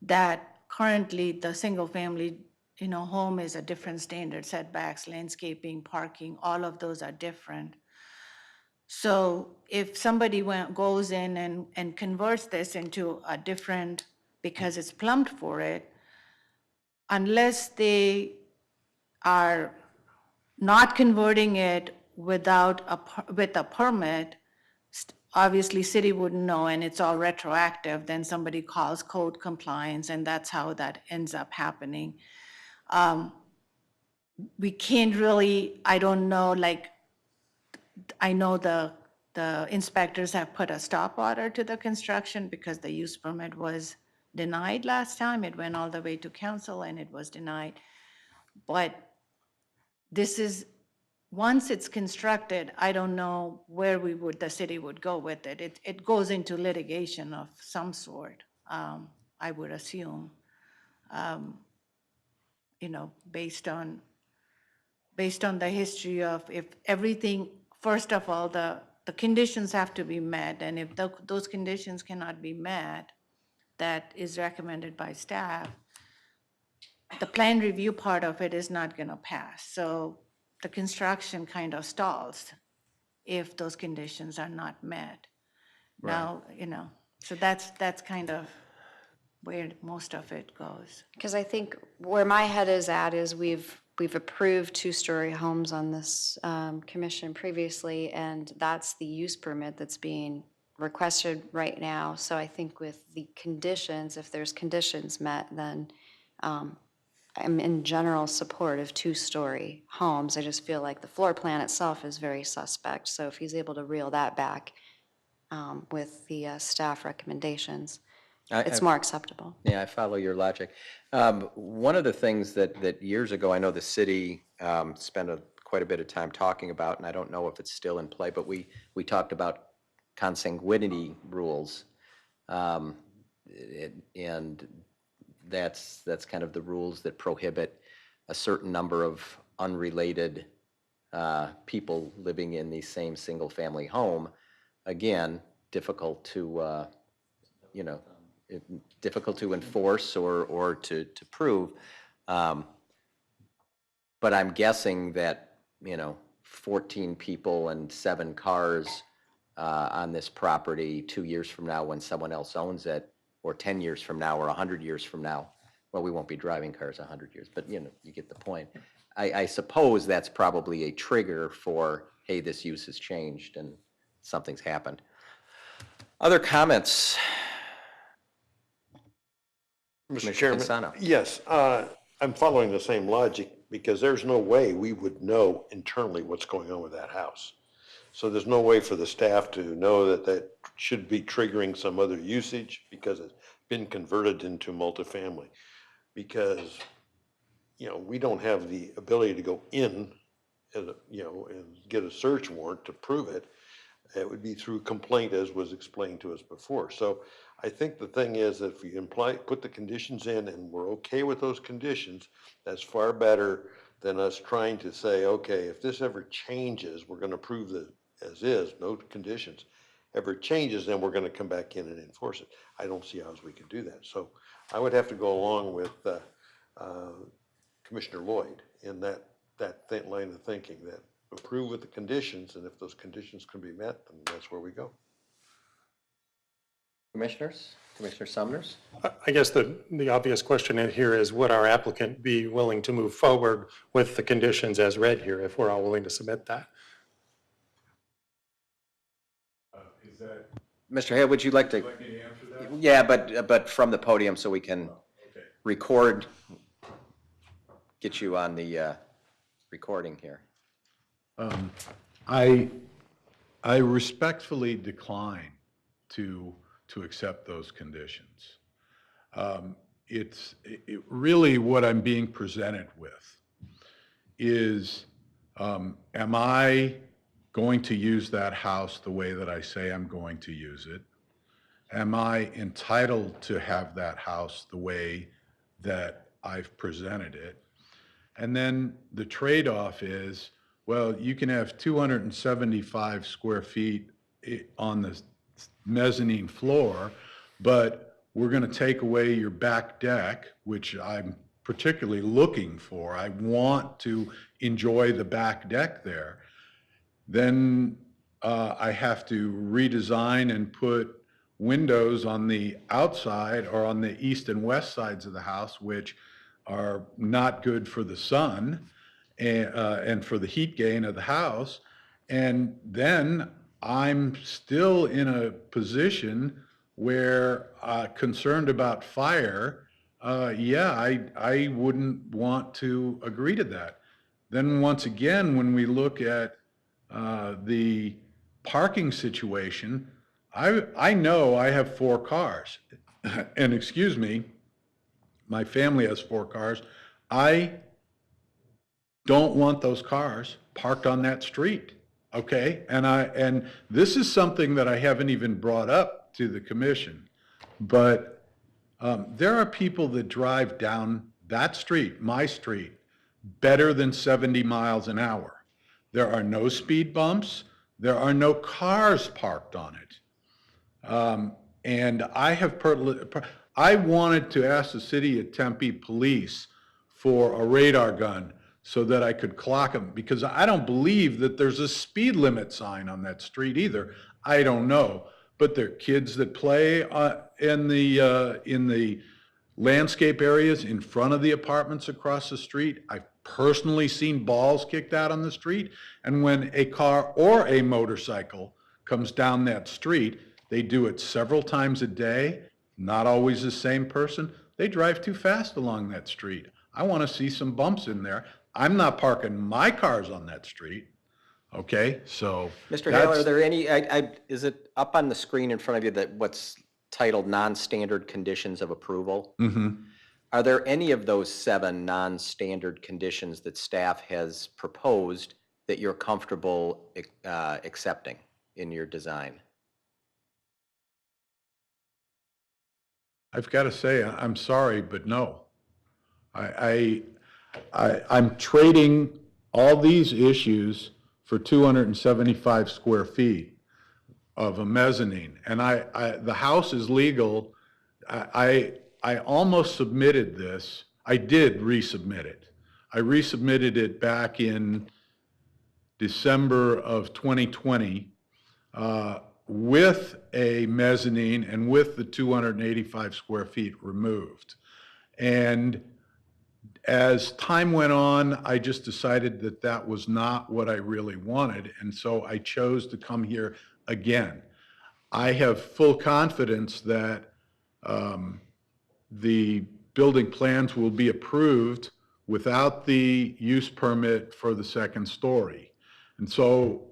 [SPEAKER 10] that currently the single family home is a different standard, setbacks, landscaping, parking, all of those are different. So if somebody goes in and converts this into a different, because it's plumbed for it, unless they are not converting it with a permit, obviously city wouldn't know and it's all retroactive, then somebody calls code compliance and that's how that ends up happening. We can't really, I don't know, like, I know the inspectors have put a stop order to the construction because the use permit was denied last time. It went all the way to council and it was denied. But this is, once it's constructed, I don't know where the city would go with it. It goes into litigation of some sort, I would assume. You know, based on the history of, if everything, first of all, the conditions have to be met, and if those conditions cannot be met, that is recommended by staff, the plan review part of it is not gonna pass. So the construction kind of stalls if those conditions are not met. Now, you know, so that's kind of where most of it goes.
[SPEAKER 9] Because I think where my head is at is we've approved two-story homes on this commission previously, and that's the use permit that's being requested right now. So I think with the conditions, if there's conditions met, then I'm in general support of two-story homes. I just feel like the floor plan itself is very suspect. So if he's able to reel that back with the staff recommendations, it's more acceptable.
[SPEAKER 1] Yeah, I follow your logic. One of the things that years ago, I know the city spent quite a bit of time talking about, and I don't know if it's still in play, but we talked about consanguinity rules. And that's kind of the rules that prohibit a certain number of unrelated people living in the same single-family home. Again, difficult to, you know, difficult to enforce or to prove. But I'm guessing that, you know, 14 people and 7 cars on this property 2 years from now when someone else owns it, or 10 years from now, or 100 years from now, well, we won't be driving cars 100 years, but, you know, you get the point. I suppose that's probably a trigger for, hey, this use has changed and something's happened. Other comments?
[SPEAKER 2] Mr. Chairman,
[SPEAKER 1] Consano.
[SPEAKER 2] yes, I'm following the same logic because there's no way we would know internally what's going on with that house. So there's no way for the staff to know that that should be triggering some other usage because it's been converted into multifamily. Because, you know, we don't have the ability to go in and, you know, and get a search warrant to prove it. It would be through complaint, as was explained to us before. So I think the thing is that if we put the conditions in and we're okay with those conditions, that's far better than us trying to say, okay, if this ever changes, we're going to prove that as is, no conditions. Ever changes, then we're going to come back in and enforce it. I don't see how we could do that. So I would have to go along with Commissioner Lloyd in that line of thinking, that approve with the conditions, and if those conditions can be met, then that's where we go.
[SPEAKER 1] Commissioners? Commissioner Sumners?
[SPEAKER 4] I guess the obvious question in here is, would our applicant be willing to move forward with the conditions as read here, if we're all willing to submit that?
[SPEAKER 5] Is that,
[SPEAKER 1] Mr. Hale, would you like to?
[SPEAKER 5] would you like me to answer that?
[SPEAKER 1] Yeah, but from the podium so we can
[SPEAKER 5] Okay.
[SPEAKER 1] record, get you on the recording here.
[SPEAKER 5] I respectfully decline to accept those conditions. It's really what I'm being presented with is, am I going to use that house the way that I say I'm going to use it? Am I entitled to have that house the way that I've presented it? And then the trade-off is, well, you can have 275 square feet on the mezzanine floor, but we're going to take away your back deck, which I'm particularly looking for. I want to enjoy the back deck there. Then I have to redesign and put windows on the outside or on the east and west sides of the house, which are not good for the sun and for the heat gain of the house. And then I'm still in a position where, concerned about fire, yeah, I wouldn't want to agree to that. Then once again, when we look at the parking situation, I know I have 4 cars. And excuse me, my family has 4 cars. I don't want those cars parked on that street, okay? And this is something that I haven't even brought up to the commission, but there are people that drive down that street, my street, better than 70 miles an hour. There are no speed bumps. There are no cars parked on it. And I wanted to ask the city of Tempe police for a radar gun so that I could clock them, because I don't believe that there's a speed limit sign on that street either. I don't know, but there are kids that play in the landscape areas in front of the apartments across the street. I've personally seen balls kicked out on the street, and when a car or a motorcycle comes down that street, they do it several times a day, not always the same person. They drive too fast along that street. I want to see some bumps in there. I'm not parking my cars on that street, okay? So
[SPEAKER 1] Mr. Hale, are there any, is it up on the screen in front of you that what's titled non-standard conditions of approval?
[SPEAKER 5] Mhm.
[SPEAKER 1] Are there any of those 7 non-standard conditions that staff has proposed that you're comfortable accepting in your design?
[SPEAKER 5] I've got to say, I'm sorry, but no. I'm trading all these issues for 275 square feet of a mezzanine, and the house is legal. I almost submitted this. I did resubmit it. I resubmitted it back in December of 2020 with a mezzanine and with the 285 square feet removed. And as time went on, I just decided that that was not what I really wanted, and so I chose to come here again. I have full confidence that the building plans will be approved without the use permit for the second story. And so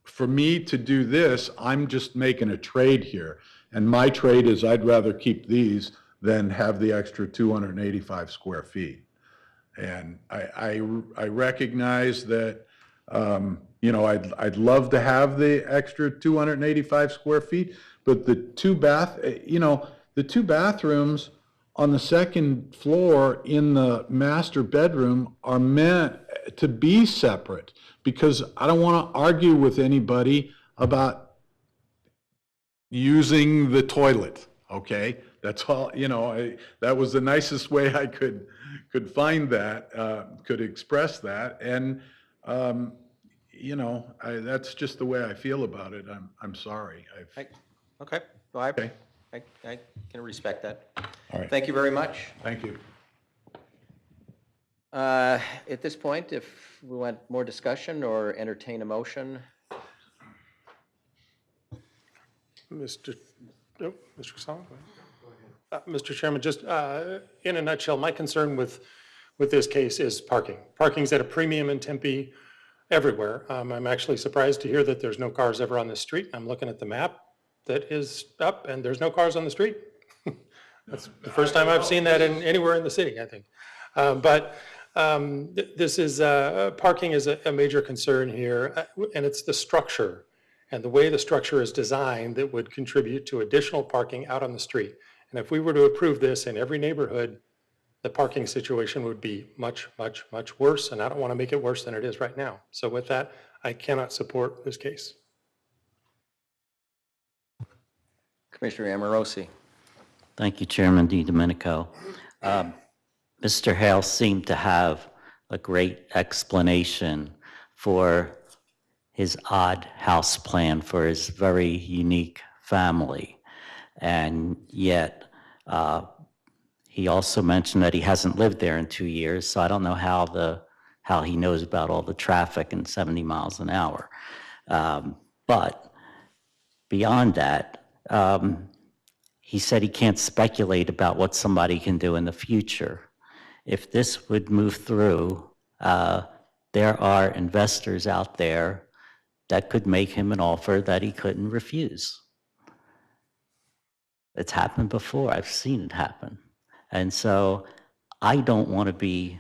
[SPEAKER 5] for me to do this, I'm just making a trade here. And my trade is I'd rather keep these than have the extra 285 square feet. And I recognize that, you know, I'd love to have the extra 285 square feet, but the two bathrooms on the second floor in the master bedroom are meant to be separate, because I don't want to argue with anybody about using the toilet, okay? That's all, you know, that was the nicest way I could find that, could express that. And, you know, that's just the way I feel about it. I'm sorry.
[SPEAKER 1] Okay, well,
[SPEAKER 5] Okay.
[SPEAKER 1] I can respect that.
[SPEAKER 5] All right.
[SPEAKER 1] Thank you very much.
[SPEAKER 5] Thank you.
[SPEAKER 1] At this point, if we want more discussion or entertain a motion,
[SPEAKER 4] Mr. Casale? Mr. Chairman, just in a nutshell, my concern with this case is parking. Parking's at a premium in Tempe everywhere. I'm actually surprised to hear that there's no cars ever on the street. I'm looking at the map that is up, and there's no cars on the street. That's the first time I've seen that anywhere in the city, I think. This is, parking is a major concern here, and it's the structure and the way the structure is designed that would contribute to additional parking out on the street. And if we were to approve this in every neighborhood, the parking situation would be much, much, much worse, and I don't want to make it worse than it is right now. So with that, I cannot support this case.
[SPEAKER 1] Commissioner Amorosi.
[SPEAKER 3] Thank you, Chairman DiDomenico. Mr. Hale seemed to have a great explanation for his odd house plan for his very unique family. And yet, he also mentioned that he hasn't lived there in 2 years, so I don't know how he knows about all the traffic and 70 miles an hour. But beyond that, he said he can't speculate about what somebody can do in the future. If this would move through, there are investors out there that could make him an offer that he couldn't refuse. It's happened before. I've seen it happen. And so I don't want to be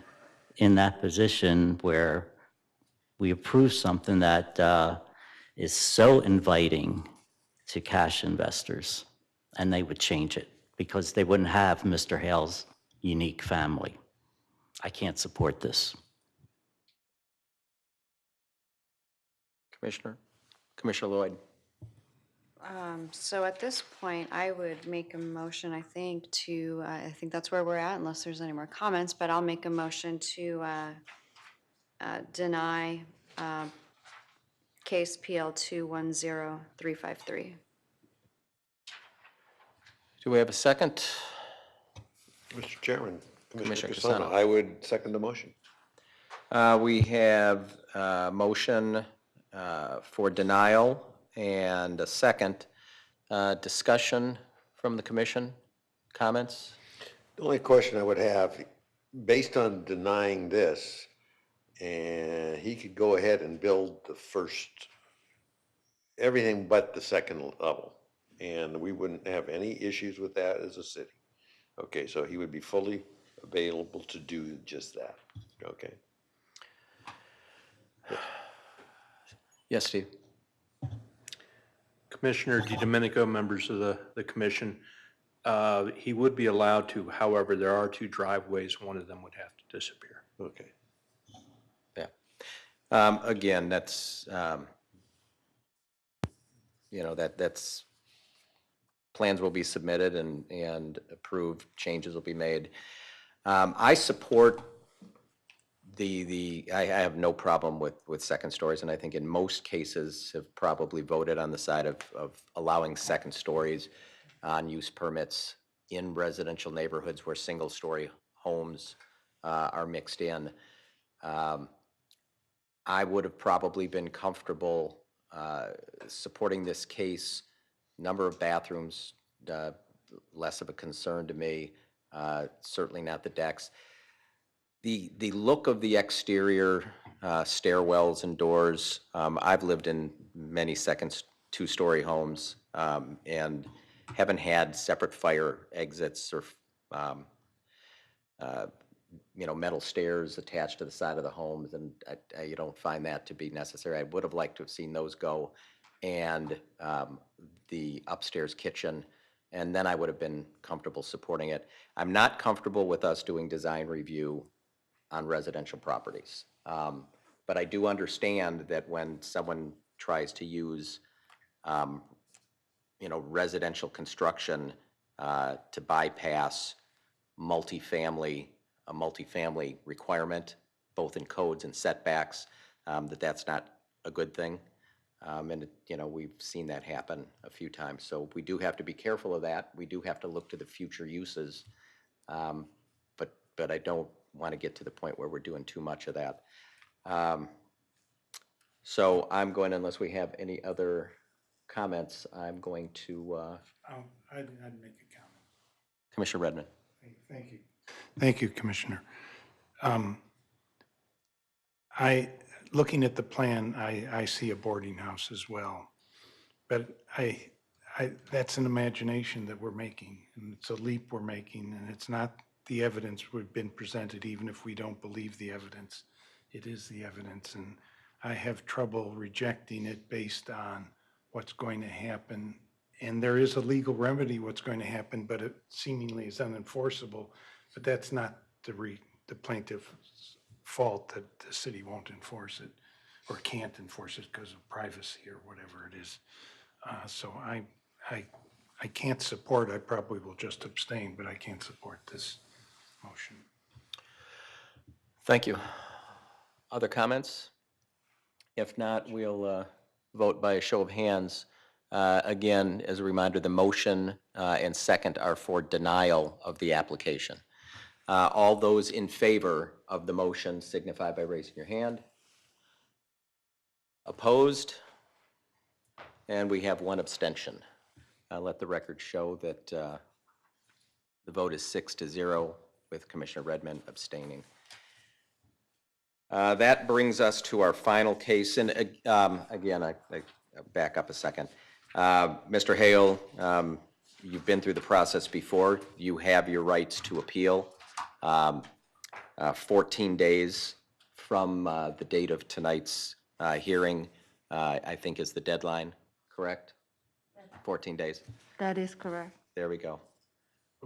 [SPEAKER 3] in that position where we approve something that is so inviting to cash investors, and they would change it because they wouldn't have Mr. Hale's unique family. I can't support this.
[SPEAKER 1] Commissioner Lloyd.
[SPEAKER 9] So at this point, I would make a motion, I think, I think that's where we're at, unless there's any more comments, but I'll make a motion to deny case PL 210353.
[SPEAKER 1] Do we have a second?
[SPEAKER 2] Mr. Chairman,
[SPEAKER 1] Commissioner
[SPEAKER 2] Commissioner Casano,
[SPEAKER 1] Casano.
[SPEAKER 2] I would second the motion.
[SPEAKER 1] We have a motion for denial and a second. Discussion from the commission, comments?
[SPEAKER 2] The only question I would have, based on denying this, and he could go ahead and build the first, everything but the second level, and we wouldn't have any issues with that as a city. Okay, so he would be fully available to do just that, okay?
[SPEAKER 1] Yes, Steve?
[SPEAKER 11] Commissioner DiDomenico, members of the commission, he would be allowed to, however, there are two driveways, one of them would have to disappear.
[SPEAKER 2] Okay.
[SPEAKER 1] Yeah. Again, that's, that's, plans will be submitted and approved, changes will be made. I support I have no problem with second stories, and I think in most cases have probably voted on the side of allowing second stories on use permits in residential neighborhoods where single-story homes are mixed in. I would have probably been comfortable supporting this case. Number of bathrooms, less of a concern to me, certainly not the decks. The look of the exterior, stairwells and doors, I've lived in many two-story homes and haven't had separate fire exits or, metal stairs attached to the side of the homes, and you don't find that to be necessary. I would have liked to have seen those go, and the upstairs kitchen, and then I would have been comfortable supporting it. I'm not comfortable with us doing design review on residential properties. But I do understand that when someone tries to use, residential construction to bypass a multifamily requirement, both in codes and setbacks, that's not a good thing. And, we've seen that happen a few times. So we do have to be careful of that. We do have to look to the future uses. But I don't want to get to the point where we're doing too much of that. So I'm going, unless we have any other comments, I'm going to,
[SPEAKER 7] I'd make a comment.
[SPEAKER 1] Commissioner Redmond.
[SPEAKER 7] Thank you. Thank you, Commissioner. Looking at the plan, I see a boarding house as well. But that's an imagination that we're making, and it's a leap we're making, and it's not the evidence we've been presented, even if we don't believe the evidence. It is the evidence, and I have trouble rejecting it based on what's going to happen. And there is a legal remedy what's going to happen, but it seemingly is unenforceable. But that's not the plaintiff's fault that the city won't enforce it or can't enforce it because of privacy or whatever it is. So I can't support, I probably will just abstain, but I can't support this motion.
[SPEAKER 1] Thank you. Other comments? If not, we'll vote by a show of hands. Again, as a reminder, the motion and second are for denial of the application. All those in favor of the motion signify by raising your hand. Opposed? And we have one abstention. Let the record show that the vote is 6-0 with Commissioner Redmond abstaining. That brings us to our final case, and again, I back up a second. Mr. Hale, you've been through the process before. You have your rights to appeal. 14 days from the date of tonight's hearing, I think is the deadline, correct? 14 days.
[SPEAKER 10] That is correct.
[SPEAKER 1] There we go.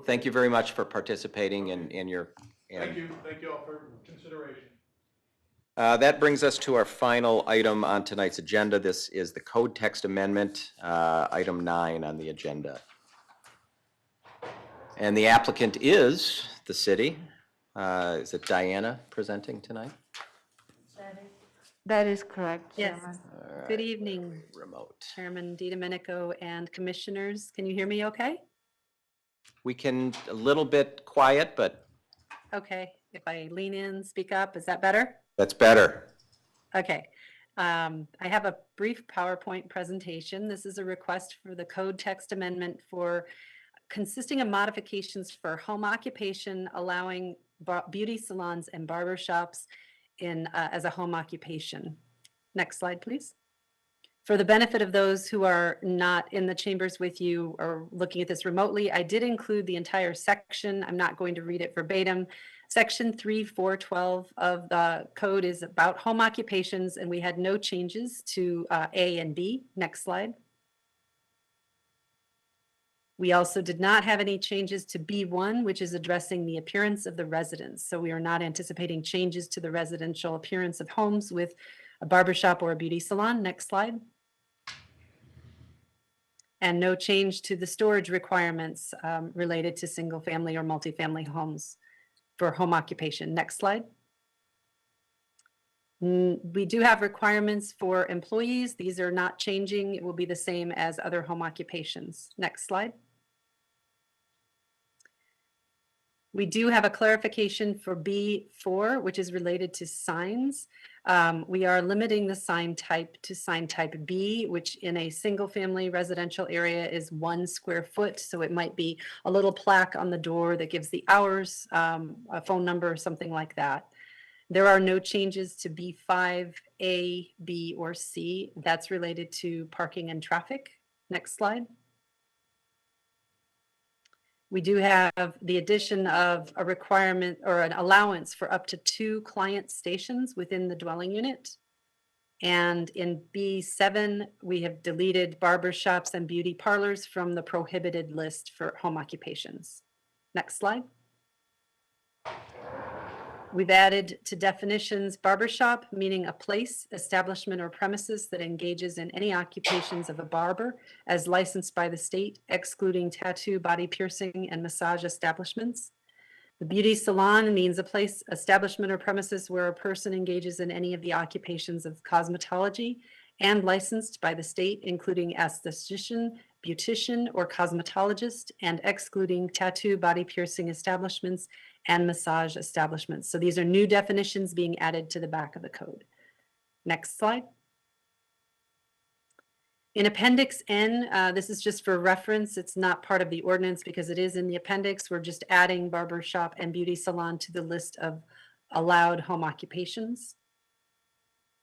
[SPEAKER 1] Thank you very much for participating in your.
[SPEAKER 5] Thank you all for consideration.
[SPEAKER 1] That brings us to our final item on tonight's agenda. This is the code text amendment, item 9 on the agenda. And the applicant is the city. Is it Diana presenting tonight?
[SPEAKER 10] That is correct,
[SPEAKER 12] Yes.
[SPEAKER 10] Chairman.
[SPEAKER 12] Good evening,
[SPEAKER 1] Remote.
[SPEAKER 12] Chairman DiDomenico and Commissioners. Can you hear me okay?
[SPEAKER 1] We can, a little bit quiet, but
[SPEAKER 12] Okay, if I lean in, speak up, is that better?
[SPEAKER 1] that's better.
[SPEAKER 12] Okay. I have a brief PowerPoint presentation. This is a request for the code text amendment for consisting of modifications for home occupation, allowing beauty salons and barbershops in as a home occupation. Next slide, please. For the benefit of those who are not in the chambers with you or looking at this remotely, I did include the entire section. I'm not going to read it verbatim. Section 3.4.12 of the code is about home occupations, and we had no changes to A and B. Next slide. We also did not have any changes to B1, which is addressing the appearance of the residence. So we are not anticipating changes to the residential appearance of homes with a barbershop or a beauty salon. Next slide. And no change to the storage requirements related to single family or multifamily homes for home occupation. Next slide. We do have requirements for employees. These are not changing. It will be the same as other home occupations. Next slide. We do have a clarification for B4, which is related to signs. We are limiting the sign type to sign type B, which in a single family residential area is 1 square foot. So it might be a little plaque on the door that gives the hours, a phone number, something like that. There are no changes to B5, A, B, or C. That's related to parking and traffic. Next slide. We do have the addition of a requirement or an allowance for up to 2 client stations within the dwelling unit. And in B7, we have deleted barbershops and beauty parlors from the prohibited list for home occupations. Next slide. We've added to definitions barbershop, meaning a place, establishment, or premises that engages in any occupations of a barber as licensed by the state, excluding tattoo, body piercing, and massage establishments. The beauty salon means a place, establishment, or premises where a person engages in any of the occupations of cosmetology and licensed by the state, including esthetician, beautician, or cosmetologist, and excluding tattoo, body piercing establishments and massage establishments. So these are new definitions being added to the back of the code. Next slide. In Appendix N, this is just for reference. It's not part of the ordinance because it is in the appendix. We're just adding barbershop and beauty salon to the list of allowed home occupations.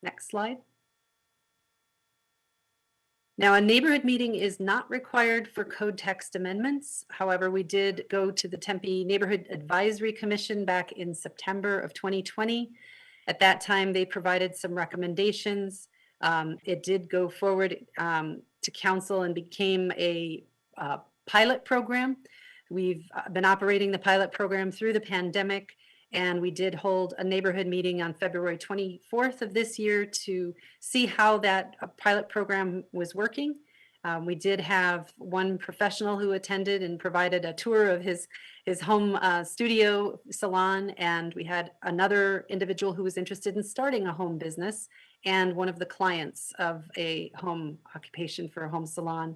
[SPEAKER 12] Next slide. Now, a neighborhood meeting is not required for code text amendments. However, we did go to the Tempe Neighborhood Advisory Commission back in September of 2020. At that time, they provided some recommendations. It did go forward to council and became a pilot program. We've been operating the pilot program through the pandemic, and we did hold a neighborhood meeting on February 24th of this year to see how that pilot program was working. We did have one professional who attended and provided a tour of his home studio salon, and we had another individual who was interested in starting a home business and one of the clients of a home occupation for a home salon.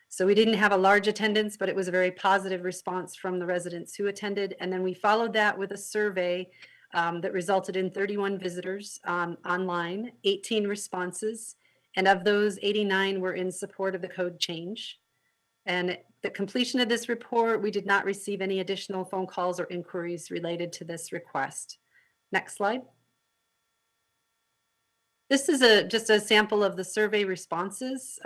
[SPEAKER 12] So we didn't have a large attendance, but it was a very positive response from the residents who attended. And then we followed that with a survey that resulted in 31 visitors online, 18 responses, And of those, 89 were in support of the code change. And at the completion of this report, we did not receive any additional phone calls or inquiries related to this request. Next slide. This is just a sample of the survey responses.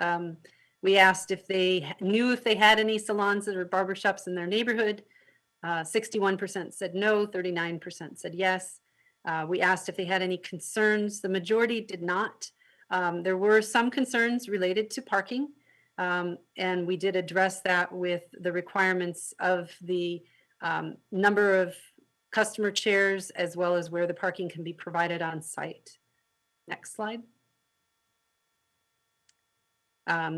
[SPEAKER 12] We asked if they knew if they had any salons or barbershops in their neighborhood. 61% said no, 39% said yes. We asked if they had any concerns. The majority did not. There were some concerns related to parking, and we did address that with the requirements of the number of customer chairs as well as where the parking can be provided on site. Next slide.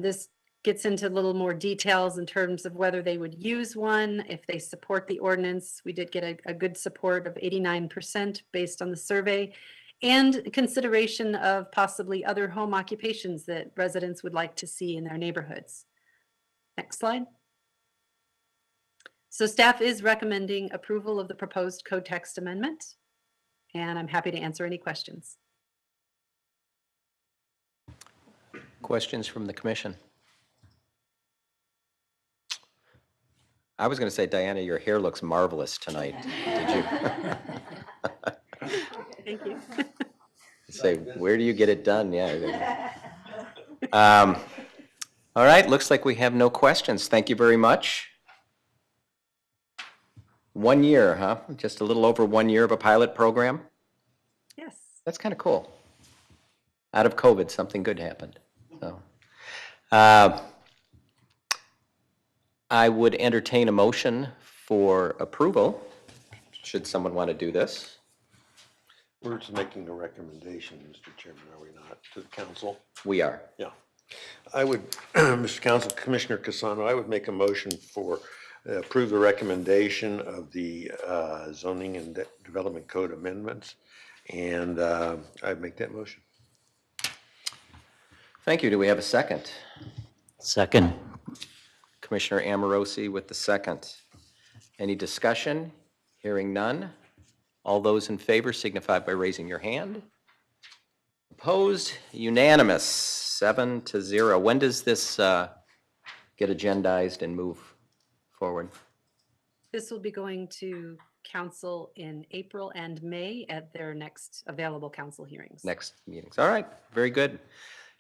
[SPEAKER 12] This gets into a little more details in terms of whether they would use one, if they support the ordinance. We did get a good support of 89% based on the survey, and consideration of possibly other home occupations that residents would like to see in their neighborhoods. Next slide. So staff is recommending approval of the proposed code text amendment, and I'm happy to answer any questions.
[SPEAKER 1] Questions from the commission? I was going to say, Diana, your hair looks marvelous tonight. Did you?
[SPEAKER 12] Thank you.
[SPEAKER 1] Say, where do you get it done? Yeah. All right, looks like we have no questions. Thank you very much. 1 year, huh? Just a little over 1 year of a pilot program?
[SPEAKER 12] Yes.
[SPEAKER 1] That's kind of cool. Out of COVID, something good happened. So, I would entertain a motion for approval, should someone want to do this.
[SPEAKER 2] We're just making a recommendation, Mr. Chairman, are we not, to the council?
[SPEAKER 1] We are.
[SPEAKER 2] Yeah. I would, Mr. Council, Commissioner Casano, I would make a motion for approve the recommendation of the zoning and development code amendments, and I'd make that motion.
[SPEAKER 1] Thank you. Do we have a second?
[SPEAKER 3] Second.
[SPEAKER 1] Commissioner Amorosi with the second. Any discussion? Hearing none. All those in favor signify by raising your hand. Opposed? Unanimous, 7-0. When does this get agendized and move forward?
[SPEAKER 12] This will be going to council in April and May at their next available council hearings.
[SPEAKER 1] Next meetings. All right, very good.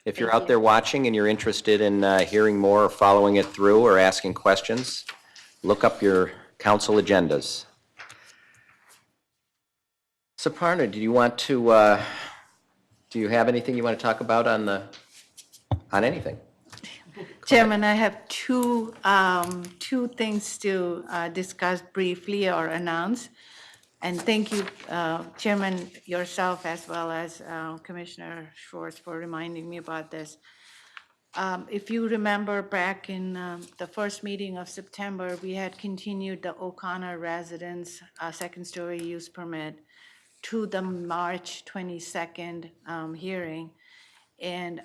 [SPEAKER 1] If you're
[SPEAKER 12] Thank
[SPEAKER 1] out there watching and you're interested in hearing more or following it through or asking questions, look up your council agendas. Suparna, do you want to, do you have anything you want to talk about on anything?
[SPEAKER 10] Chairman, I have two things to discuss briefly or announce. And thank you, Chairman, yourself, as well as Commissioner Schwartz, for reminding me about this. If you remember back in the first meeting of September, we had continued the O'Connor residence second-story use permit to the March 22nd hearing. And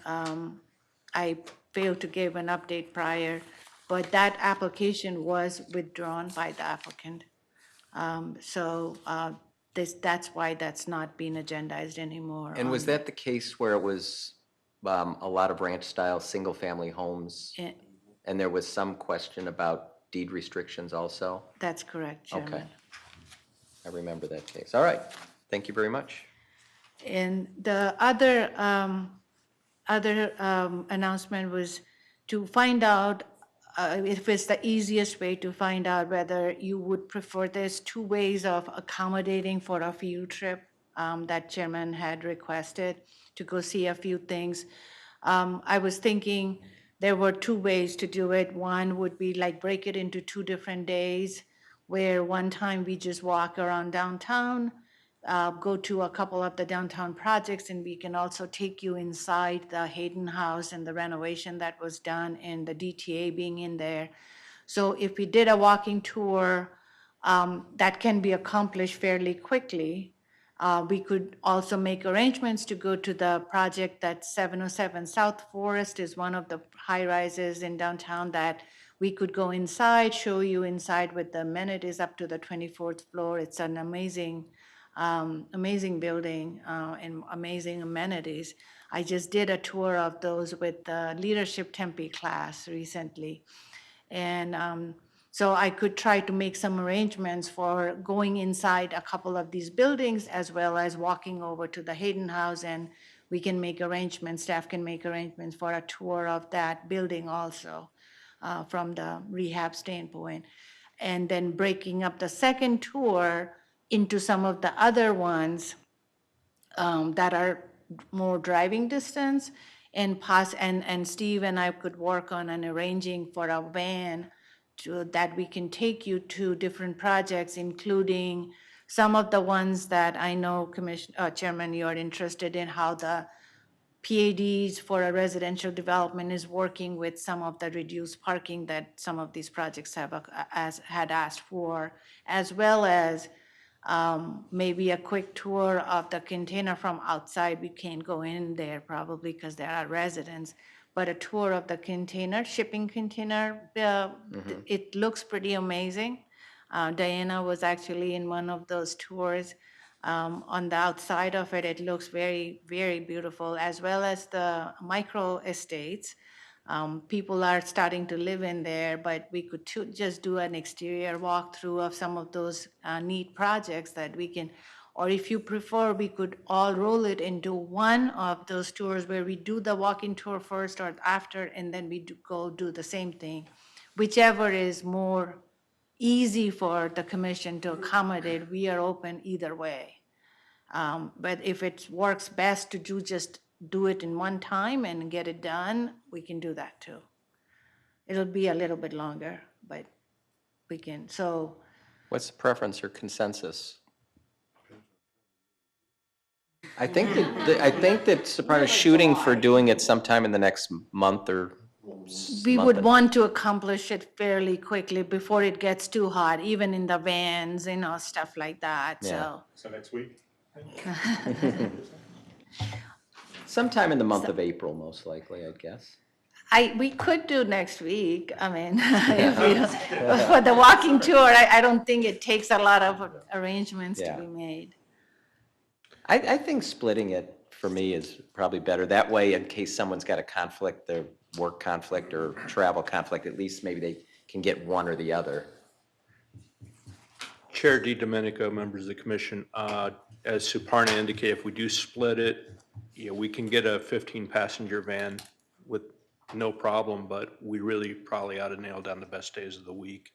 [SPEAKER 10] I failed to give an update prior, but that application was withdrawn by the applicant. That's why that's not being agendized anymore.
[SPEAKER 1] And was that the case where it was a lot of ranch-style, single-family homes? And there was some question about deed restrictions also?
[SPEAKER 10] That's correct, Chairman.
[SPEAKER 1] Okay. I remember that case. All right. Thank you very much.
[SPEAKER 10] And the other announcement was to find out if it's the easiest way to find out whether you would prefer. There's two ways of accommodating for a field trip that Chairman had requested to go see a few things. I was thinking there were two ways to do it. One would be like break it into 2 different days, where one time we just walk around downtown, go to a couple of the downtown projects, and we can also take you inside the Hayden House and the renovation that was done and the DTA being in there. So if we did a walking tour, that can be accomplished fairly quickly. We could also make arrangements to go to the project that 707 South Forest is one of the high rises in downtown that we could go inside, show you inside with the amenities up to the 24th floor. It's an amazing building and amazing amenities. I just did a tour of those with the Leadership Tempe class recently. And so I could try to make some arrangements for going inside a couple of these buildings as well as walking over to the Hayden House, and we can make arrangements, staff can make arrangements for a tour of that building also from the rehab standpoint. And then breaking up the second tour into some of the other ones that are more driving distance, and Steve and I could work on an arranging for a van that we can take you to different projects, including some of the ones that I know, Chairman, you're interested in, how the PADs for a residential development is working with some of the reduced parking that some of these projects had asked for, as well as maybe a quick tour of the container from outside. We can't go in there probably because there are residents, but a tour of the container, shipping container, it looks pretty amazing. Diana was actually in one of those tours. On the outside of it, it looks very, very beautiful, as well as the micro estates. People are starting to live in there, but we could just do an exterior walkthrough of some of those neat projects that we can, or if you prefer, we could all roll it into one of those tours where we do the walking tour first or after, and then we go do the same thing. Whichever is more easy for the commission to accommodate, we are open either way. But if it works best to just do it in one time and get it done, we can do that too. It'll be a little bit longer, but we can, so.
[SPEAKER 1] What's the preference or consensus? I think that Soprano's shooting for doing it sometime in the next month or
[SPEAKER 10] We would want to accomplish it fairly quickly before it gets too hot, even in the vans, stuff like that, so.
[SPEAKER 4] So next week?
[SPEAKER 1] Sometime in the month of April, most likely, I'd guess.
[SPEAKER 10] We could do next week, I mean, for the walking tour, I don't think it takes a lot of arrangements to be made.
[SPEAKER 1] I think splitting it for me is probably better. That way, in case someone's got a conflict, their work conflict or travel conflict, at least maybe they can get one or the other.
[SPEAKER 11] Chair DiDomenico, members of the commission, as Suparna indicated, if we do split it, we can get a 15-passenger van with no problem, but we really probably ought to nail down the best days of the week.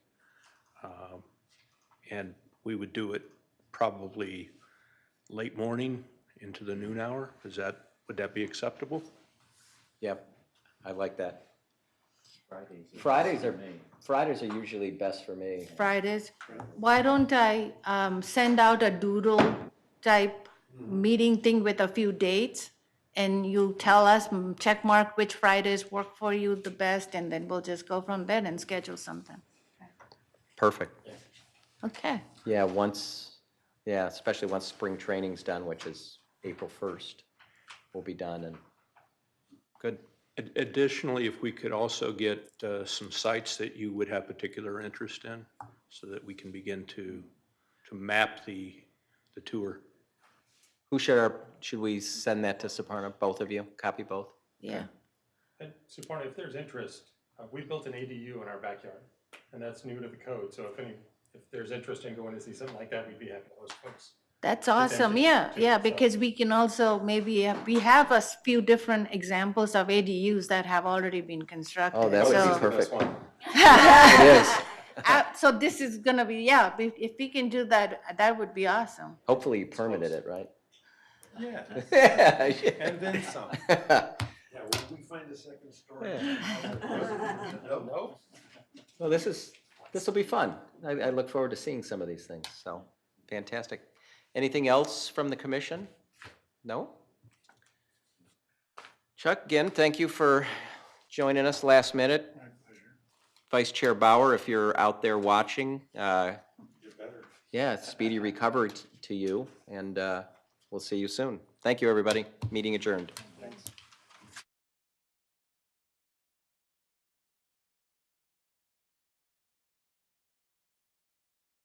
[SPEAKER 11] And we would do it probably late morning into the noon hour. Would that be acceptable?
[SPEAKER 1] Yep, I like that. Fridays are usually best for me.
[SPEAKER 10] Fridays, why don't I send out a doodle type meeting thing with a few dates, and you tell us, check mark which Fridays work for you the best, and then we'll just go from there and schedule something.
[SPEAKER 1] Perfect.
[SPEAKER 10] Okay.
[SPEAKER 1] Yeah, especially once spring training's done, which is April 1st, we'll be done and good.
[SPEAKER 11] Additionally, if we could also get some sites that you would have particular interest in so that we can begin to map the tour.
[SPEAKER 1] Should we send that to Suparna, both of you, copy both?
[SPEAKER 10] Yeah.
[SPEAKER 4] And Suparna, if there's interest, we built an ADU in our backyard, and that's new to the code, so if there's interest in going to see something like that, we'd be happy to host folks.
[SPEAKER 10] That's awesome, yeah, because we can also we have a few different examples of ADUs that have already been constructed.
[SPEAKER 1] Oh, that would be perfect.
[SPEAKER 10] It is. So this is gonna be, if we can do that, that would be awesome.
[SPEAKER 1] Hopefully you permitted it, right?
[SPEAKER 2] Yeah. And then some.
[SPEAKER 5] Yeah, when we find a second story.
[SPEAKER 2] No.
[SPEAKER 1] Well, this will be fun. I look forward to seeing some of these things, so fantastic. Anything else from the commission? No? Chuck, again, thank you for joining us last minute.
[SPEAKER 5] My pleasure.
[SPEAKER 1] Vice Chair Bauer, if you're out there watching,
[SPEAKER 5] You're better.
[SPEAKER 1] yeah, speedy recovery to you, and we'll see you soon. Thank you, everybody. Meeting adjourned.
[SPEAKER 5] Thanks.